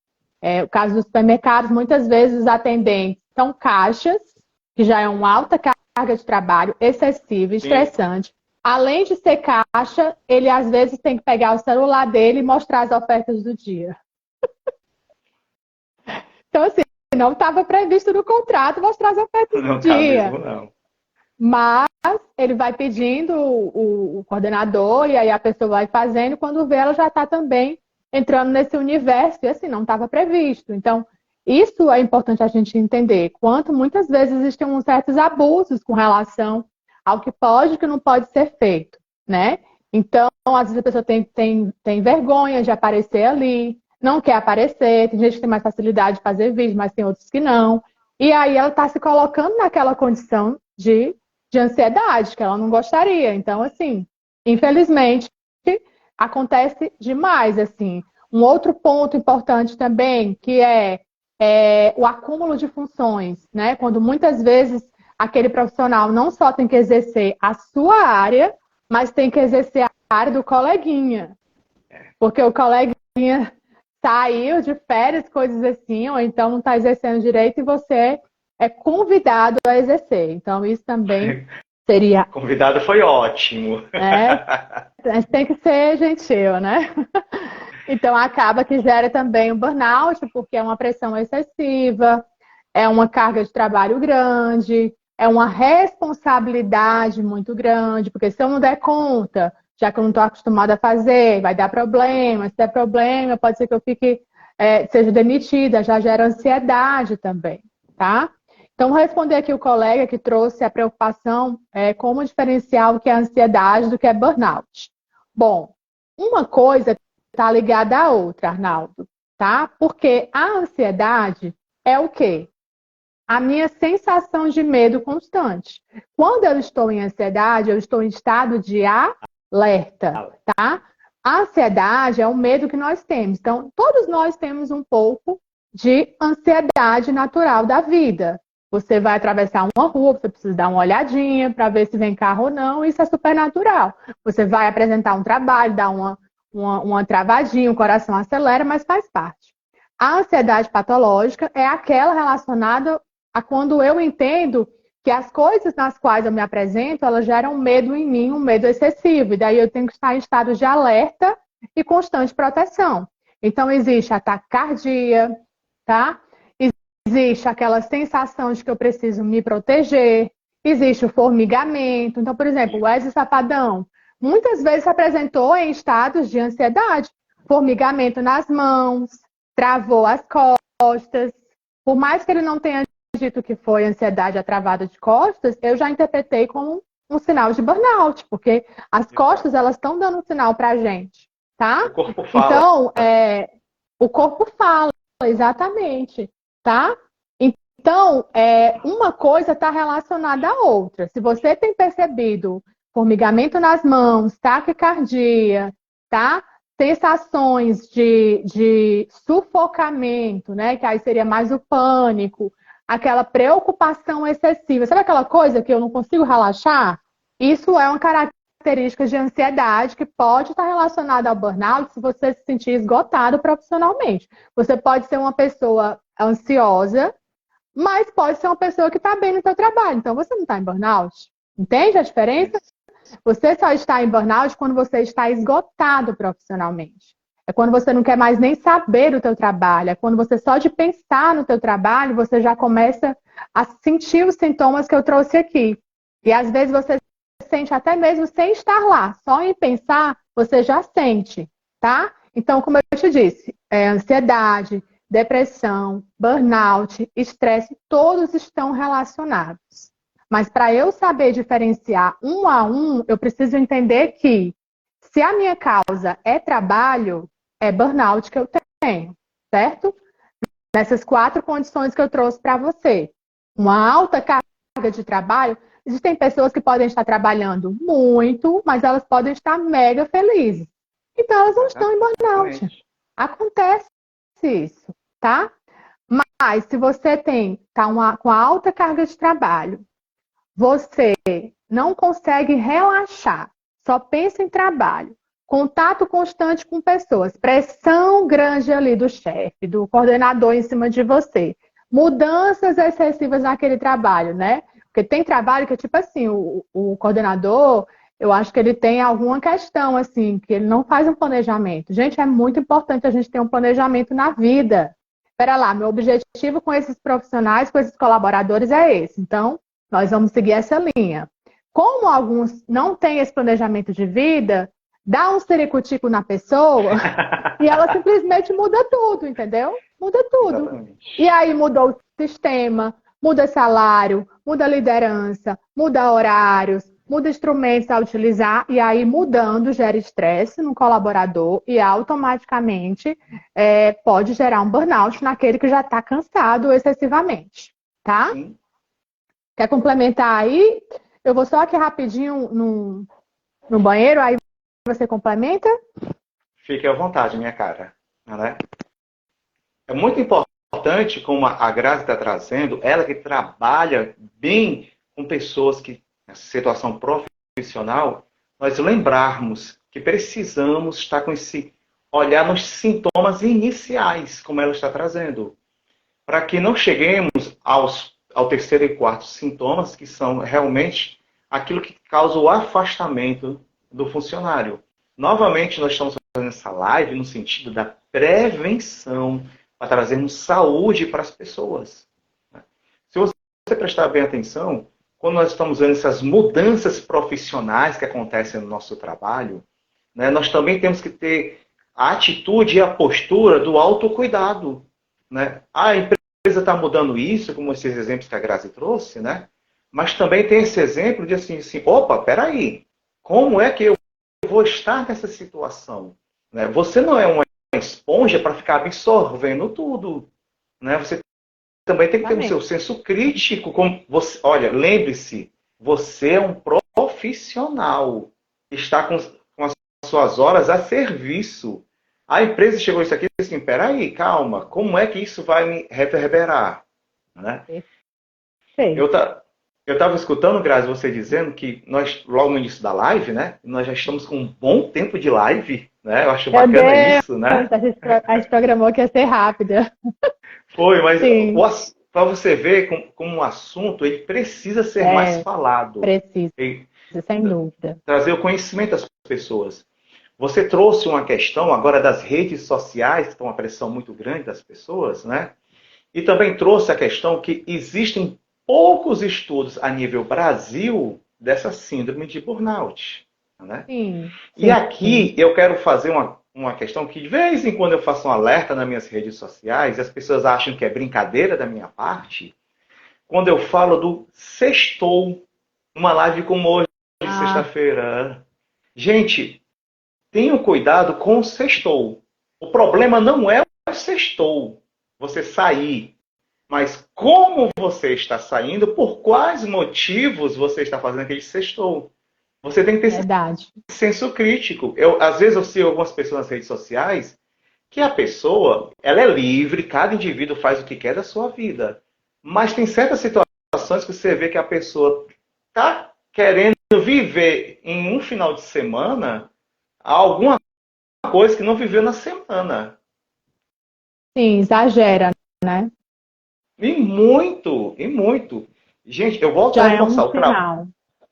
O caso dos supermercados, muitas vezes os atendentes são caixas, que já é uma alta carga carga de trabalho excessiva, Sim. estressante. Além de ser caixa, ele às vezes tem que pegar o celular dele e mostrar as ofertas do dia. Então, assim, não estava previsto no contrato mostrar as ofertas Não do tá dia. mesmo, não. Mas ele vai pedindo o coordenador e aí a pessoa vai fazendo. Quando vê, ela já está também entrando nesse universo e assim, não estava previsto. Então, isso é importante a gente entender. Quanto muitas vezes existem uns certos abusos com relação ao que pode e que não pode ser feito, né? Então, às vezes a pessoa tem vergonha de aparecer ali, não quer aparecer, tem gente que tem mais facilidade de fazer vídeo, mas tem outros que não. E aí ela está se colocando naquela condição de ansiedade, que ela não gostaria. Então, assim, infelizmente, acontece demais, assim. Um outro ponto importante também, que é o acúmulo de funções, né? Quando muitas vezes aquele profissional não só tem que exercer a sua área, mas tem que exercer a área do coleguinha. Porque o coleguinha saiu de férias, coisas assim, ou então não está exercendo direito e você é convidado a exercer. Então, isso também seria. O convidado foi ótimo. A gente tem que ser gentil, né? Então, acaba que gera também o burnout, porque é uma pressão excessiva, é uma carga de trabalho grande, é uma responsabilidade muito grande, porque se eu não der conta, já que eu não estou acostumada a fazer, vai dar problema. Se der problema, pode ser que eu seja demitida, já gera ansiedade também, tá? Então, vou responder aqui o colega que trouxe a preocupação como diferenciar o que é ansiedade do que é burnout. Bom, uma coisa está ligada à outra, Arnaldo, tá? Porque a ansiedade é o quê? A minha sensação de medo constante. Quando eu estou em ansiedade, eu estou em estado de alerta, tá? A ansiedade é o medo que nós temos. Então, todos nós temos um pouco de ansiedade natural da vida. Você vai atravessar uma rua, você precisa dar uma olhadinha para ver se vem carro ou não, isso é super natural. Você vai apresentar um trabalho, dá uma travadinha, o coração acelera, mas faz parte. A ansiedade patológica é aquela relacionada a quando eu entendo que as coisas nas quais eu me apresento, elas geram medo em mim, um medo excessivo. E daí eu tenho que estar em estado de alerta e constante proteção. Então, existe a taquicardia, tá? Existe aquela sensação de que eu preciso me proteger. Existe o formigamento. Então, por exemplo, o Wesley Safadão muitas vezes se apresentou em estados de ansiedade. Formigamento nas mãos, travou as costas. Por mais que ele não tenha dito que foi ansiedade travada de costas, eu já interpretei como um sinal de burnout, porque as costas, elas estão dando um sinal pra gente, tá? O corpo fala. Então, o corpo fala, exatamente, tá? Então, uma coisa está relacionada à outra. Se você tem percebido formigamento nas mãos, taquicardia, tá? Sensações de sufocamento, né? Que aí seria mais o pânico, aquela preocupação excessiva. Sabe aquela coisa que eu não consigo relaxar? Isso é uma característica de ansiedade que pode estar relacionada ao burnout se você se sentir esgotado profissionalmente. Você pode ser uma pessoa ansiosa, mas pode ser uma pessoa que está bem no seu trabalho. Então, você não está em burnout. Entende a diferença? Você só está em burnout quando você está esgotado profissionalmente. É quando você não quer mais nem saber do teu trabalho. É quando você só de pensar no teu trabalho, você já começa a sentir os sintomas que eu trouxe aqui. E às vezes você sente até mesmo sem estar lá. Só em pensar, você já sente, tá? Então, como eu te disse, ansiedade, depressão, burnout, estresse, todos estão relacionados. Mas para eu saber diferenciar um a um, eu preciso entender que se a minha causa é trabalho, é burnout que eu tenho, certo? Nessas 4 condições que eu trouxe para você. Uma alta carga de trabalho, existem pessoas que podem estar trabalhando muito, mas elas podem estar mega felizes. Então elas não estão em burnout. Acontece isso, tá? Mas se você está com alta carga de trabalho, você não consegue relaxar, só pensa em trabalho, contato constante com pessoas, pressão grande ali do chefe, do coordenador em cima de você, mudanças excessivas naquele trabalho, né? Porque tem trabalho que, tipo assim, o coordenador, eu acho que ele tem alguma questão, assim, que ele não faz um planejamento. Gente, é muito importante a gente ter um planejamento na vida. Espera lá, meu objetivo com esses profissionais, com esses colaboradores é esse. Então, nós vamos seguir essa linha. Como alguns não têm esse planejamento de vida, dá um sericutico na pessoa e ela simplesmente muda tudo, entendeu? Muda tudo. Exatamente. E aí mudou o sistema, muda salário, muda liderança, muda horários, muda instrumentos a utilizar, e aí mudando gera estresse no colaborador e automaticamente pode gerar um burnout naquele que já está cansado excessivamente, tá? Sim. Quer complementar aí? Eu vou só aqui rapidinho no banheiro, aí você complementa? Fique à vontade, minha cara. Né? É muito importante, como a Grazi está trazendo, ela que trabalha bem com pessoas que, nessa situação profissional, nós lembrarmos que precisamos estar com esse olhar nos sintomas iniciais, como ela está trazendo, para que não cheguemos ao terceiro e quarto sintomas, que são realmente aquilo que causa o afastamento do funcionário. Novamente, nós estamos fazendo essa live no sentido da prevenção, para trazermos saúde para as pessoas. Se você prestar bem atenção, quando nós estamos vendo essas mudanças profissionais que acontecem no nosso trabalho, né, nós também temos que ter a atitude e a postura do autocuidado. Né? A empresa está mudando isso, como esses exemplos que a Grazi trouxe, né? Mas também tem esse exemplo de assim, opa, peraí, como é que eu vou estar nessa situação? Né? Você não é uma esponja para ficar absorvendo tudo. Né? Você também tem que ter o seu senso crítico. Olha, lembre-se, você é um profissional. Está com as suas horas a serviço. A empresa chegou isso aqui e disse assim, peraí, calma, como é que isso vai me reverberar? Né? Eu estava escutando, Grazi, você dizendo que nós, logo no início da live, né, nós já estamos com um bom tempo de live, né? Eu acho bacana isso, né? A gente programou que ia ser rápida. Foi, mas para você ver como o assunto ele precisa ser mais falado. Precisa, sem dúvida. Trazer o conhecimento das pessoas. Você trouxe uma questão agora das redes sociais, que estão uma pressão muito grande das pessoas, né? E também trouxe a questão que existem poucos estudos a nível Brasil dessa síndrome de burnout. Né? Sim, e aqui eu quero fazer uma questão que de vez em quando eu faço um alerta nas minhas redes sociais, e as pessoas acham que é brincadeira da minha parte, quando eu falo do sextou, uma live como hoje, sexta-feira. Gente, tenham cuidado com o sextou. O problema não é o sextou, você sair. Mas como você está saindo, por quais motivos você está fazendo aquele sextou? Você tem que ter esse senso crítico. Às vezes eu sigo algumas pessoas nas redes sociais que a pessoa ela é livre, cada indivíduo faz o que quer da sua vida. Mas tem certas situações que você vê que a pessoa está querendo viver em um final de semana alguma coisa que não viveu na semana. Sim, exagera, né? E muito, e muito. Gente, eu volto a reforçar.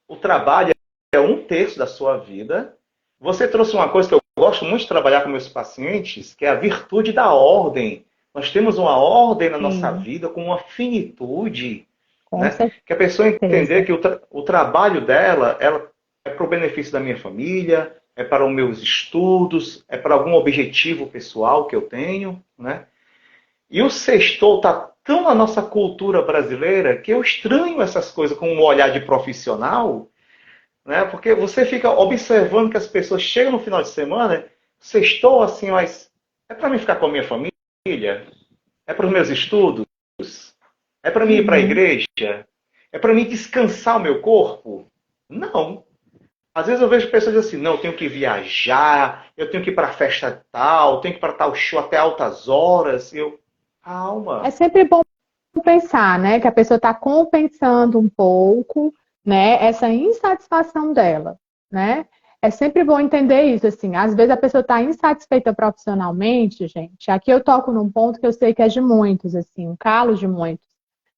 O trabalho é 1/3 da sua vida. Você trouxe uma coisa que eu gosto muito de trabalhar com meus pacientes, que é a virtude da ordem. Nós temos uma ordem na nossa vida com uma finitude. Né? Que a pessoa entender que o trabalho dela é para o benefício da minha família, é para os meus estudos, é para algum objetivo pessoal que eu tenho. Né? E o sextou está tão na nossa cultura brasileira que eu estranho essas coisas com um olhar de profissional, né? Porque você fica observando que as pessoas chegam no final de semana, sextou assim, mas é para mim ficar com a minha família? É para os meus estudos? É para mim ir para a igreja? É para mim descansar o meu corpo? Não. Às vezes eu vejo pessoas assim, não, eu tenho que viajar, eu tenho que ir para a festa tal, eu tenho que ir para tal show até altas horas. Calma. É sempre bom pensar, né, que a pessoa está compensando um pouco, né, essa insatisfação dela, né? É sempre bom entender isso, assim. Às vezes a pessoa está insatisfeita profissionalmente, gente. Aqui eu toco num ponto que eu sei que é de muitos, assim, um calo de muitos,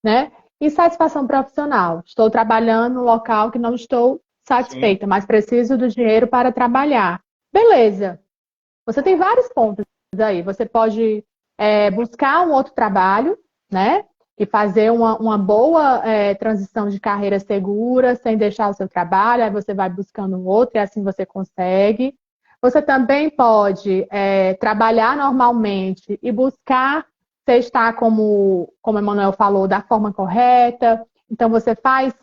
né? Insatisfação profissional. Estou trabalhando no local que não estou satisfeita, mas preciso do dinheiro para trabalhar. Beleza. Você tem vários pontos aí. Você pode buscar um outro trabalho, né? E fazer uma boa transição de carreira segura, sem deixar o seu trabalho. Aí você vai buscando um outro e assim você consegue. Você também pode trabalhar normalmente e buscar você estar, como o Emanuel falou, da forma correta. Então, você faz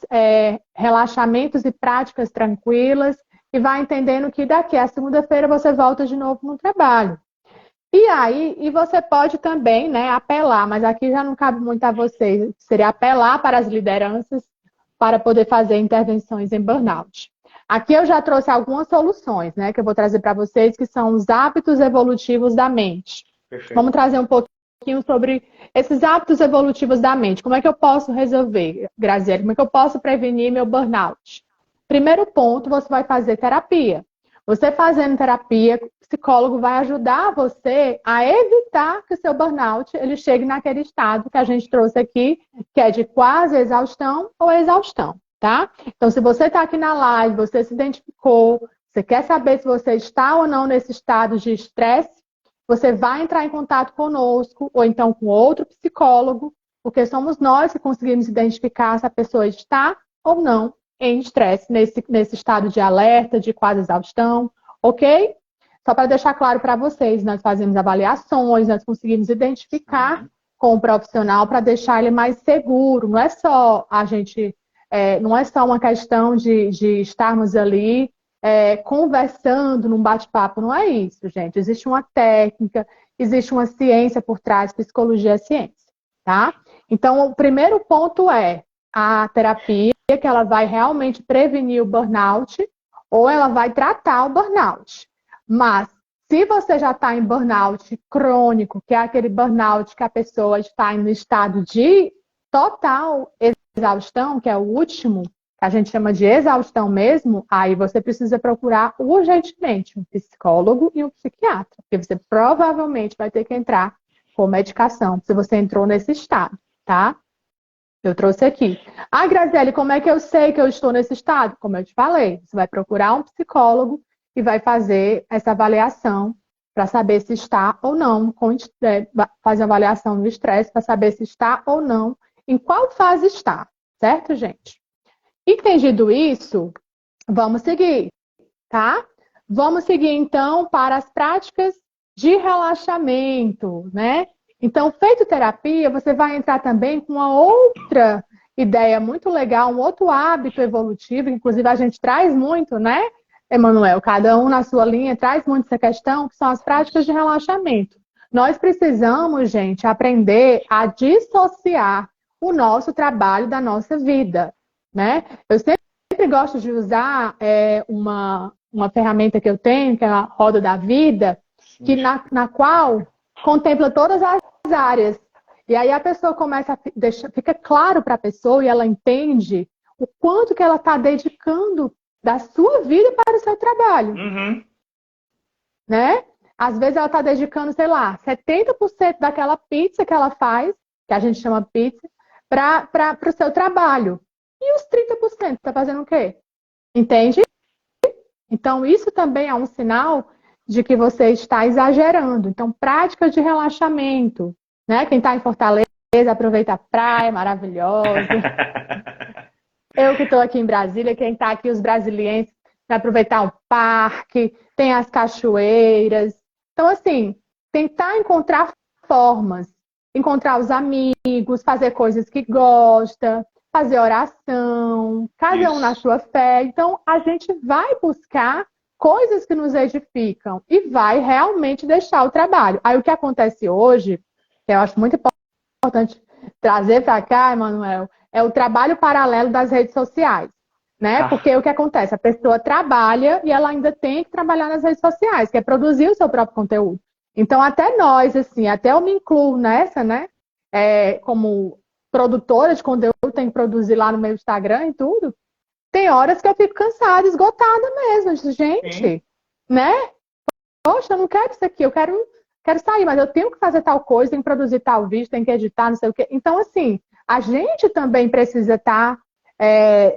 relaxamentos e práticas tranquilas e vai entendendo que daqui a segunda-feira você volta de novo no trabalho. E aí, você pode também, né, apelar, mas aqui já não cabe muito a vocês, seria apelar para as lideranças para poder fazer intervenções em burnout. Aqui eu já trouxe algumas soluções, né, que eu vou trazer para vocês, que são os hábitos evolutivos da mente. Perfeito. Vamos trazer um pouquinho sobre esses hábitos evolutivos da mente. Como é que eu posso resolver, Graziele? Como é que eu posso prevenir meu burnout? Primeiro ponto, você vai fazer terapia. Você fazendo terapia, o psicólogo vai ajudar você a evitar que o seu burnout ele chegue naquele estado que a gente trouxe aqui, que é de quase exaustão ou exaustão, tá? Então, se você está aqui na live, você se identificou, você quer saber se você está ou não nesse estado de estresse, você vai entrar em contato conosco ou então com outro psicólogo, porque somos nós que conseguimos identificar se a pessoa está ou não em estresse, nesse estado de alerta, de quase exaustão, ok? Só para deixar claro para vocês, nós fazemos avaliações, nós conseguimos identificar com o profissional para deixar ele mais seguro. Não é só não é só uma questão de estarmos ali conversando num bate-papo, não é isso, gente. Existe uma técnica, existe uma ciência por trás, psicologia é ciência, tá? Então, o primeiro ponto é a terapia, que ela vai realmente prevenir o burnout ou ela vai tratar o burnout. Mas, se você já está em burnout crônico, que é aquele burnout que a pessoa está em estado de total exaustão, que é o último, que a gente chama de exaustão mesmo, aí você precisa procurar urgentemente um psicólogo e um psiquiatra, porque você provavelmente vai ter que entrar com medicação, se você entrou nesse estado, tá? Eu trouxe aqui. Ah, Graziele, como é que eu sei que eu estou nesse estado? Como eu te falei, você vai procurar um psicólogo e vai fazer essa avaliação para saber se está ou não, fazer avaliação do estresse para saber se está ou não, em qual fase está, certo, gente? Entendido isso, vamos seguir, tá? Vamos seguir, então, para as práticas de relaxamento, né? Então, feito terapia, você vai entrar também com uma outra ideia muito legal, um outro hábito evolutivo, inclusive a gente traz muito, né, Emanuel? Cada um na sua linha traz muito essa questão, que são as práticas de relaxamento. Nós precisamos, gente, aprender a dissociar o nosso trabalho da nossa vida, né? Eu sempre gosto de usar uma ferramenta que eu tenho, que é a Roda da Vida, que na qual contempla todas as áreas. E aí a pessoa começa fica claro para a pessoa e ela entende o quanto que ela está dedicando da sua vida para o seu trabalho. Uhum. Né? Às vezes ela está dedicando, sei lá, 70% daquela pizza que ela faz, que a gente chama pizza, para o seu trabalho. E os 30% está fazendo o quê? Entende? Então, isso também é um sinal de que você está exagerando. Então, prática de relaxamento, né? Quem está em Fortaleza, aproveita a praia, maravilhosa. Eu que estou aqui em Brasília, quem está aqui, os brasilienses, vai aproveitar o parque, tem as cachoeiras. Então, assim, tentar encontrar formas, encontrar os amigos, fazer coisas que gosta, fazer oração, cada um na sua fé. Então, a gente vai buscar coisas que nos edificam e vai realmente deixar o trabalho. Aí, o que acontece hoje, que eu acho muito importante trazer para cá, Emanuel, é o trabalho paralelo das redes sociais, né? Porque o que acontece? A pessoa trabalha e ela ainda tem que trabalhar nas redes sociais, que é produzir o seu próprio conteúdo. Então, até nós, assim, até eu me incluo nessa, né? Como produtora de conteúdo, tem que produzir lá no meu Instagram e tudo. Tem horas que eu fico cansada, esgotada mesmo. Gente, né? Poxa, eu não quero isso aqui, eu quero sair, mas eu tenho que fazer tal coisa, tenho que produzir tal vídeo, tenho que editar, não sei o quê. Então, assim, a gente também precisa estar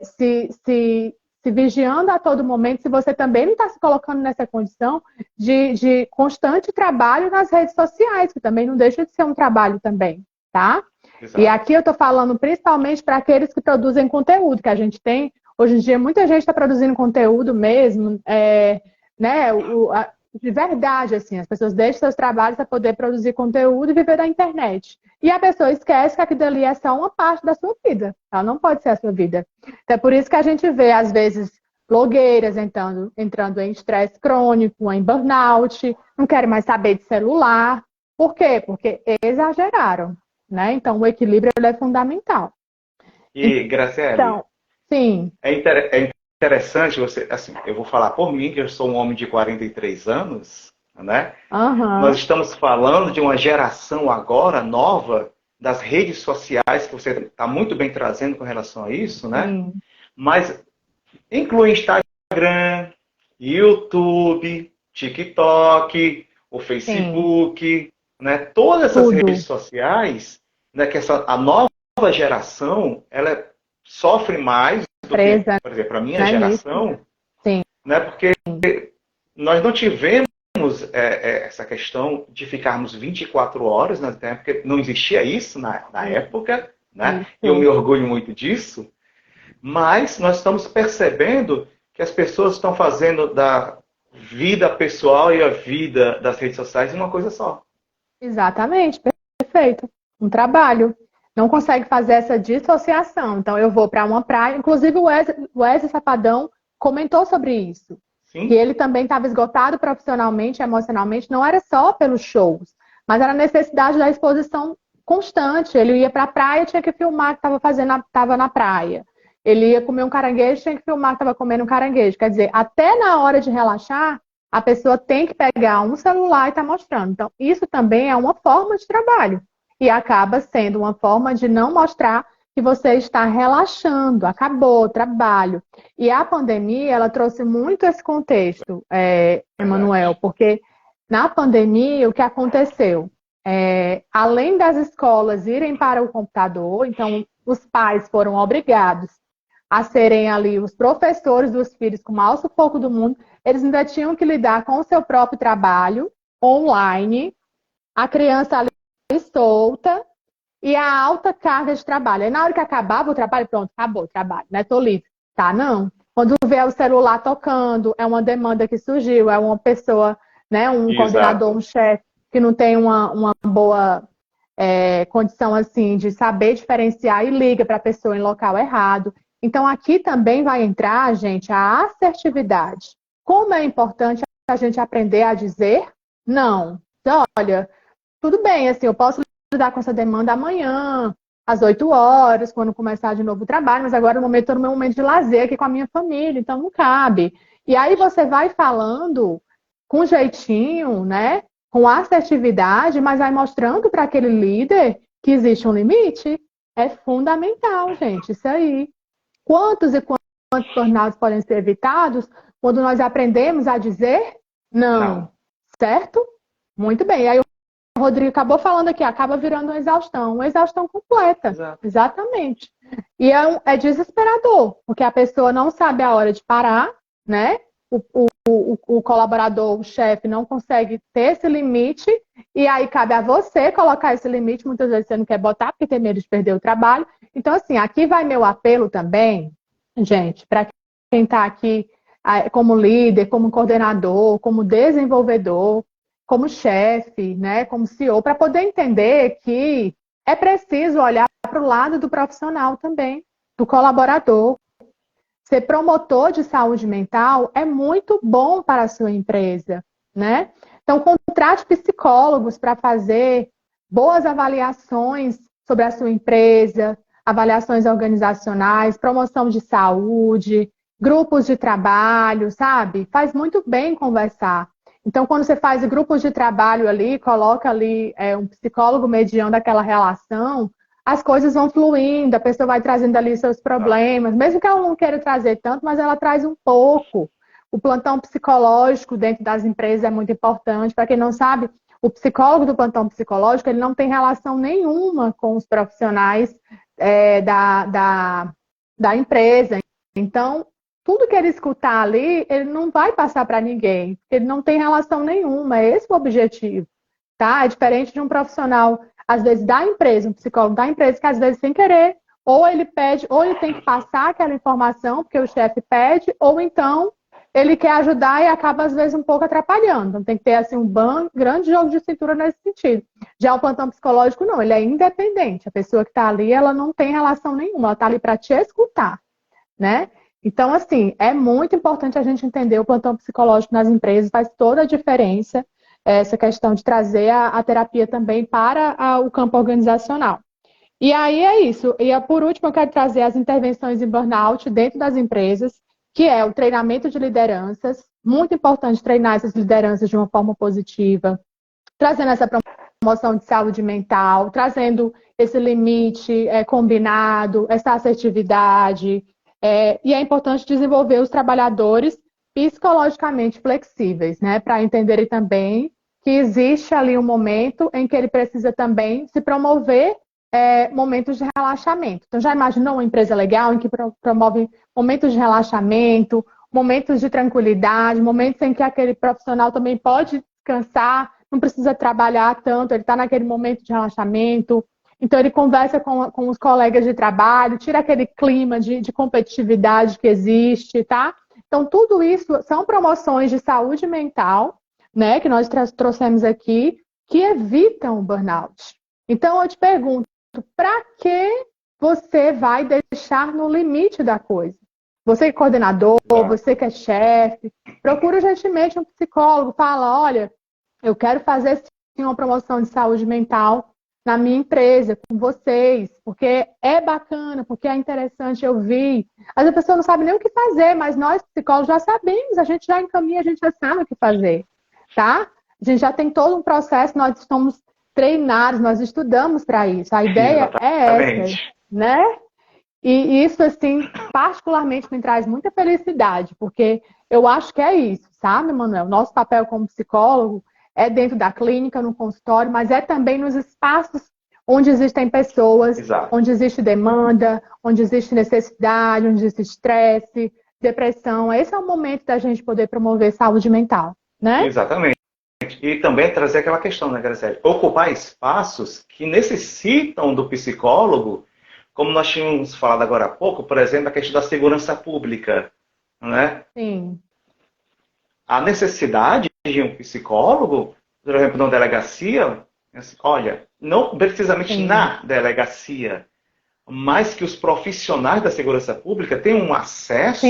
se vigiando a todo momento, se você também não está se colocando nessa condição de constante trabalho nas redes sociais, que também não deixa de ser um trabalho também, tá? Exato. E aqui eu estou falando principalmente para aqueles que produzem conteúdo, que a gente tem, hoje em dia, muita gente está produzindo conteúdo mesmo, né, de verdade, assim, as pessoas deixam seus trabalhos para poder produzir conteúdo e viver da internet. E a pessoa esquece que aquilo ali é só uma parte da sua vida. Ela não pode ser a sua vida. Então, é por isso que a gente vê, às vezes, blogueiras entrando em estresse crônico, em burnout, não querem mais saber de celular. Por quê? Porque exageraram, né? Então, o equilíbrio ele é fundamental. E, Graciele, então, sim. É interessante você, assim, eu vou falar por mim, que eu sou um homem de 43 anos, né? Uhum. Nós estamos falando de uma geração agora nova das redes sociais, que você está muito bem trazendo com relação a isso, né? Sim. Mas inclui Instagram, YouTube, TikTok, o Facebook, né? Todas essas redes sociais, né? Que a nova geração, ela sofre mais do que, por exemplo, a minha geração, né? Porque nós não tivemos essa questão de ficarmos 24 horas, né? Porque não existia isso na época, né? E eu me orgulho muito disso, mas nós estamos percebendo que as pessoas estão fazendo da vida pessoal e a vida das redes sociais uma coisa só. Exatamente, perfeito. Um trabalho. Não consegue fazer essa dissociação. Então, eu vou para uma praia. Inclusive, o Wesley Safadão comentou sobre isso. Sim. Que ele também estava esgotado profissionalmente, emocionalmente. Não era só pelos shows, mas era a necessidade da exposição constante. Ele ia para a praia, tinha que filmar que estava na praia. Ele ia comer um caranguejo, tinha que filmar que estava comendo um caranguejo. Quer dizer, até na hora de relaxar, a pessoa tem que pegar um celular e estar mostrando. Então, isso também é uma forma de trabalho. E acaba sendo uma forma de não mostrar que você está relaxando, acabou o trabalho. E a pandemia, ela trouxe muito esse contexto, Emanuel, porque na pandemia, o que aconteceu? Além das escolas irem para o computador, então os pais foram obrigados a serem ali os professores dos filhos com o maior sufoco do mundo, eles ainda tinham que lidar com o seu próprio trabalho online, a criança ali solta e a alta carga de trabalho. Aí na hora que acabava o trabalho, pronto, acabou o trabalho, né? Tô livre. Tá, não. Quando vê o celular tocando, é uma demanda que surgiu, é uma pessoa, né? Um coordenador, um chefe que não tem uma boa condição assim de saber diferenciar e liga para a pessoa em local errado. Então aqui também vai entrar, gente, a assertividade. Como é importante a gente aprender a dizer não. Então, olha, tudo bem, assim, eu posso lidar com essa demanda amanhã, às 8 horas, quando começar de novo o trabalho, mas agora no momento, estou no meu momento de lazer aqui com a minha família, então não cabe. E aí você vai falando com jeitinho, né? Com assertividade, mas vai mostrando para aquele líder que existe um limite. É fundamental, gente, isso aí. Quantos e quantos burnouts podem ser evitados quando nós aprendemos a dizer não. Certo? Muito bem. Aí o Rodrigo acabou falando aqui, acaba virando uma exaustão completa. Exato. Exatamente. E é desesperador, porque a pessoa não sabe a hora de parar, né? O colaborador, o chefe, não consegue ter esse limite, e aí cabe a você colocar esse limite. Muitas vezes você não quer botar, porque tem medo de perder o trabalho. Então, assim, aqui vai meu apelo também, gente, para quem está aqui como líder, como coordenador, como desenvolvedor, como chefe, né, como CEO, para poder entender que é preciso olhar para o lado do profissional também, do colaborador. Ser promotor de saúde mental é muito bom para a sua empresa, né? Então, contrate psicólogos para fazer boas avaliações sobre a sua empresa, avaliações organizacionais, promoção de saúde, grupos de trabalho, sabe? Faz muito bem conversar. Então, quando você faz grupos de trabalho ali, coloca ali um psicólogo mediando aquela relação, as coisas vão fluindo, a pessoa vai trazendo ali seus problemas, mesmo que ela não queira trazer tanto, mas ela traz um pouco. O plantão psicológico dentro das empresas é muito importante. Para quem não sabe, o psicólogo do plantão psicológico, ele não tem relação nenhuma com os profissionais da empresa. Então, tudo que ele escutar ali, ele não vai passar para ninguém, porque ele não tem relação nenhuma, é esse o objetivo, tá? É diferente de um profissional, às vezes, da empresa, um psicólogo da empresa, que às vezes, sem querer, ou ele pede, ou ele tem que passar aquela informação, porque o chefe pede, ou então ele quer ajudar e acaba, às vezes, um pouco atrapalhando. Então, tem que ter, assim, grande jogo de cintura nesse sentido. Já o plantão psicológico, não, ele é independente. A pessoa que está ali, ela não tem relação nenhuma, ela está ali para te escutar, né? Então, assim, é muito importante a gente entender o plantão psicológico nas empresas, faz toda a diferença essa questão de trazer a terapia também para o campo organizacional. E aí é isso. E por último, eu quero trazer as intervenções em burnout dentro das empresas, que é o treinamento de lideranças. Muito importante treinar essas lideranças de uma forma positiva, trazendo essa promoção de saúde mental, trazendo esse limite combinado, essa assertividade. E é importante desenvolver os trabalhadores psicologicamente flexíveis, né? Para entenderem também que existe ali um momento em que ele precisa também se promover momentos de relaxamento. Então, já imaginou uma empresa legal em que promove momentos de relaxamento, momentos de tranquilidade, momentos em que aquele profissional também pode descansar, não precisa trabalhar tanto, ele está naquele momento de relaxamento. Então, ele conversa com os colegas de trabalho, tira aquele clima de competitividade que existe, tá? Então, tudo isso são promoções de saúde mental, né, que nós trouxemos aqui, que evitam o burnout. Então, eu te pergunto, para que você vai deixar no limite da coisa? Você que é coordenador, você que é chefe, procura urgentemente um psicólogo, fala, olha, eu quero fazer sim uma promoção de saúde mental na minha empresa, com vocês, porque é bacana, porque é interessante, eu vi. Às vezes a pessoa não sabe nem o que fazer, mas nós, psicólogos, já sabemos, a gente já encaminha, a gente já sabe o que fazer, tá? A gente já tem todo um processo, nós estamos treinados, nós estudamos para isso. A ideia é essa, né? E isso, assim, particularmente me traz muita felicidade, porque eu acho que é isso, sabe, Manuel? Nosso papel como psicólogo é dentro da clínica, no consultório, mas é também nos espaços onde existem pessoas, onde existe demanda, onde existe necessidade, onde existe estresse, depressão. Esse é o momento da gente poder promover saúde mental, né? Exatamente. E também trazer aquela questão, né, Graciela? Ocupar espaços que necessitam do psicólogo, como nós tínhamos falado agora há pouco, por exemplo, a questão da segurança pública, né? Sim. A necessidade de um psicólogo, por exemplo, na delegacia, olha, não precisamente na delegacia, mas que os profissionais da segurança pública tenham um acesso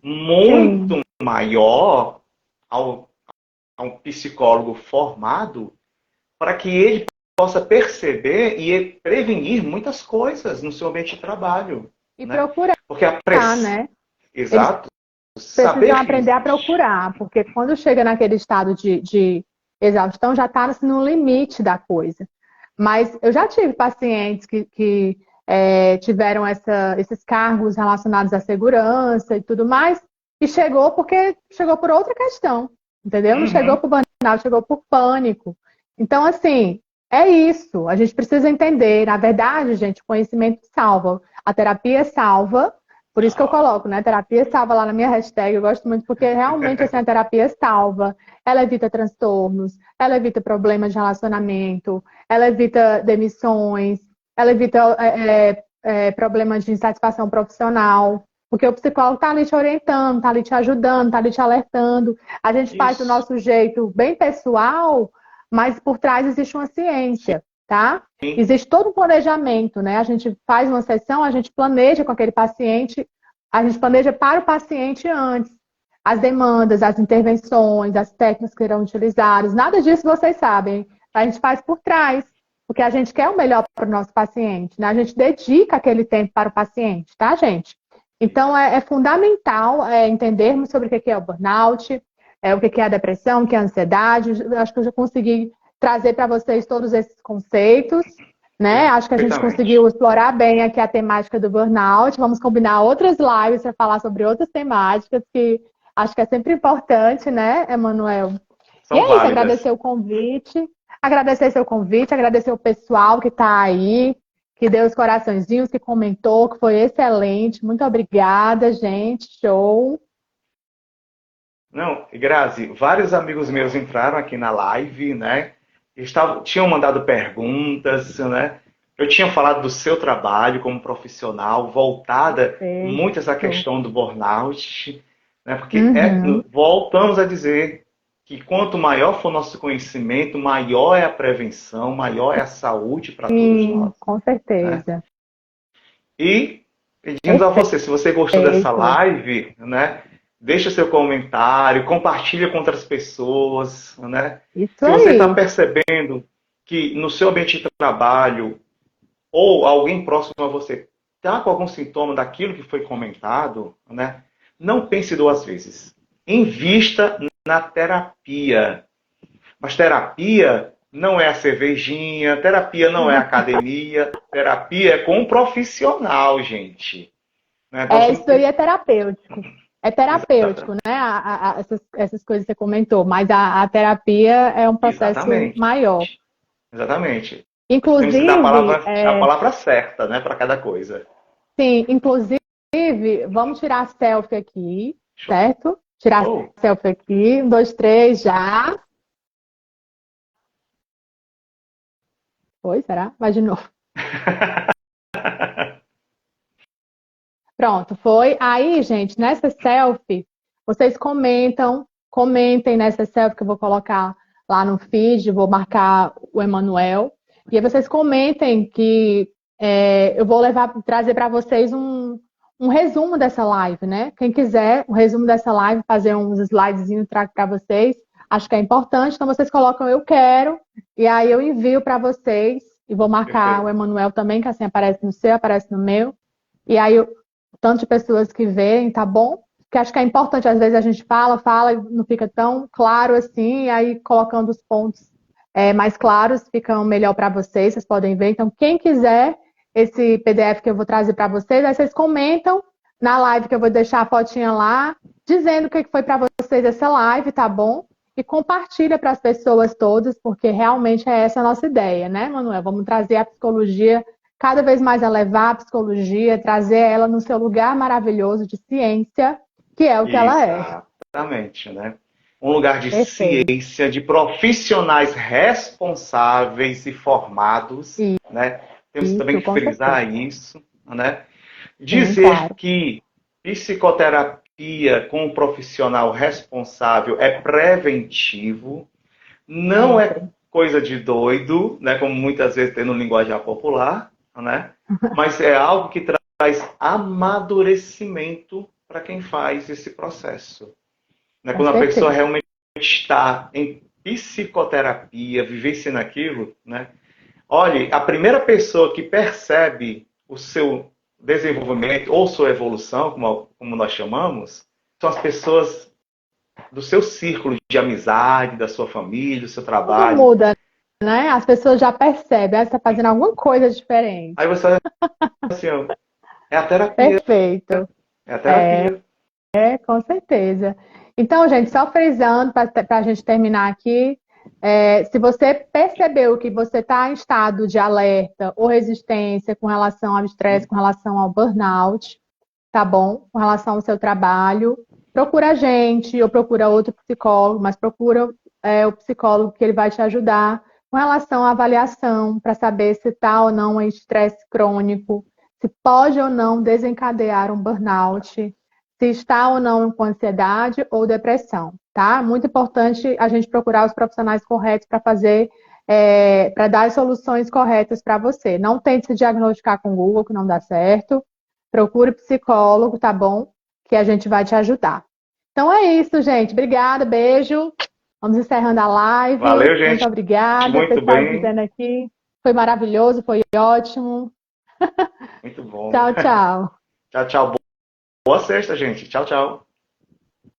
muito maior a um psicólogo formado para que ele possa perceber e prevenir muitas coisas no seu ambiente de trabalho. E procurar, porque a né? Exato. Precisam aprender a procurar, porque quando chega naquele estado de exaustão, já está no limite da coisa. Mas eu já tive pacientes que tiveram esses cargos relacionados à segurança e tudo mais, e chegou porque chegou por outra questão, entendeu? Não chegou por burnout, chegou por pânico. Então, assim, é isso. A gente precisa entender. Na verdade, gente, o conhecimento salva. A terapia salva. Por isso que eu coloco, né? Terapia salva lá na minha hashtag. Eu gosto muito porque realmente assim, a terapia salva. Ela evita transtornos, ela evita problemas de relacionamento, ela evita demissões, ela evita problemas de insatisfação profissional. Porque o psicólogo está ali te orientando, está ali te ajudando, está ali te alertando. A gente faz do nosso jeito bem pessoal, mas por trás existe uma ciência, tá? Existe todo um planejamento, né? A gente faz uma sessão, a gente planeja com aquele paciente, a gente planeja para o paciente antes. As demandas, as intervenções, as técnicas que serão utilizadas, nada disso vocês sabem. A gente faz por trás, porque a gente quer o melhor para o nosso paciente, né? A gente dedica aquele tempo para o paciente, tá, gente? Então, é fundamental entendermos sobre o que é o burnout, o que é a depressão, o que é a ansiedade. Eu acho que eu já consegui trazer para vocês todos esses conceitos, né? Acho que a gente conseguiu explorar bem aqui a temática do burnout. Vamos combinar outras lives para falar sobre outras temáticas, que acho que é sempre importante, né, Emanuel? E é isso, agradecer o convite, agradecer seu convite, agradecer o pessoal que está aí, que deu os coraçõezinhos, que comentou, que foi excelente. Muito obrigada, gente. Show. Não, Grazi, vários amigos meus entraram aqui na live, né? Tinham mandado perguntas, né? Eu tinha falado do seu trabalho como profissional, voltada Perfeito. muito essa questão do burnout, né? Porque Uhum. voltamos a dizer que quanto maior for o nosso conhecimento, maior é a prevenção, maior é a saúde para todos Sim, nós, com né? certeza. E pedimos a você, se você gostou dessa Perfeito. live, né? Deixa seu comentário, compartilha com outras pessoas, né? Isso Se você está aí. percebendo que no seu ambiente de trabalho ou alguém próximo a você está com algum sintoma daquilo que foi comentado, né? Não pense duas vezes. Invista na terapia. Mas terapia não é a cervejinha, terapia não é a academia, terapia é com um profissional, gente. Né? Nós É, temos isso aí que... é terapêutico. É terapêutico, Exatamente. né? Essas coisas que você comentou. Mas a terapia é um processo Exatamente. maior. Exatamente. Temos que dar Inclusive, a palavra certa, né, para cada coisa. sim, inclusive, vamos tirar a selfie aqui, certo? Tirar Show. a selfie aqui. Um, dois, três, já. Foi, será? Vai de novo. Pronto, foi. Aí, gente, nessa selfie, vocês comentem nessa selfie que eu vou colocar lá no feed, vou marcar o Emanuel. E aí vocês comentem que eu vou trazer para vocês um resumo dessa live, né? Quem quiser um resumo dessa live, fazer uns slidezinhos, trago para vocês. Acho que é importante. Então vocês colocam eu quero, e aí eu envio para vocês e vou marcar o Perfeito. Emanuel também, que assim aparece no seu, aparece no meu. E aí tanto de pessoas que veem, tá bom? Que acho que é importante, às vezes a gente fala e não fica tão claro assim, e aí colocando os pontos mais claros ficam melhor para vocês podem ver. Então, quem quiser esse PDF que eu vou trazer para vocês, aí vocês comentam na live que eu vou deixar a fotinha lá, dizendo o que foi para vocês essa live, tá bom? E compartilha para as pessoas todas, porque realmente é essa a nossa ideia, né, Manuel? Vamos trazer a psicologia cada vez mais elevar a psicologia, trazer ela no seu lugar maravilhoso de ciência, que é o que ela é. Exatamente, né? Um lugar de Perfeito. ciência, de profissionais responsáveis e formados, né? Temos também Isso, que com certeza. frisar isso, né? Sim, Dizer claro. que psicoterapia com um profissional responsável é preventivo, não é Sempre. coisa de doido, né? Como muitas vezes tem no linguajar popular, né? Mas é algo que traz amadurecimento para quem faz esse processo. Né? Com Quando a pessoa certeza. realmente está em psicoterapia, vivenciando aquilo, né? Olhe, a primeira pessoa que percebe o seu desenvolvimento ou sua evolução, como nós chamamos, são as pessoas do seu círculo de amizade, da sua família, do seu Tudo trabalho. muda, né? As pessoas já percebem, você está fazendo alguma coisa Aí diferente. você olha assim, ó, é a terapia, Perfeito. é a terapia. Com certeza. Então, gente, só frisando para a gente terminar aqui, se você percebeu que você está em estado de alerta ou resistência com relação ao estresse, com relação ao burnout, tá bom? Com relação ao seu trabalho, procura a gente ou procura outro psicólogo, mas procura o psicólogo que ele vai te ajudar com relação à avaliação para saber se está ou não em estresse crônico, se pode ou não desencadear um burnout, se está ou não com ansiedade ou depressão, tá? Muito importante a gente procurar os profissionais corretos para fazer, para dar as soluções corretas para você. Não tente se diagnosticar com o Google, que não dá certo. Procure psicólogo, tá bom? Que a gente vai te ajudar. Então é isso, gente. Obrigada, beijo. Vamos encerrando a live. Valeu, Muito gente. obrigada. Muito Pessoal bem. dizendo aqui. Foi maravilhoso, foi ótimo. Muito bom. Tchau, tchau. Tchau, tchau. Boa sexta, gente. Tchau, tchau.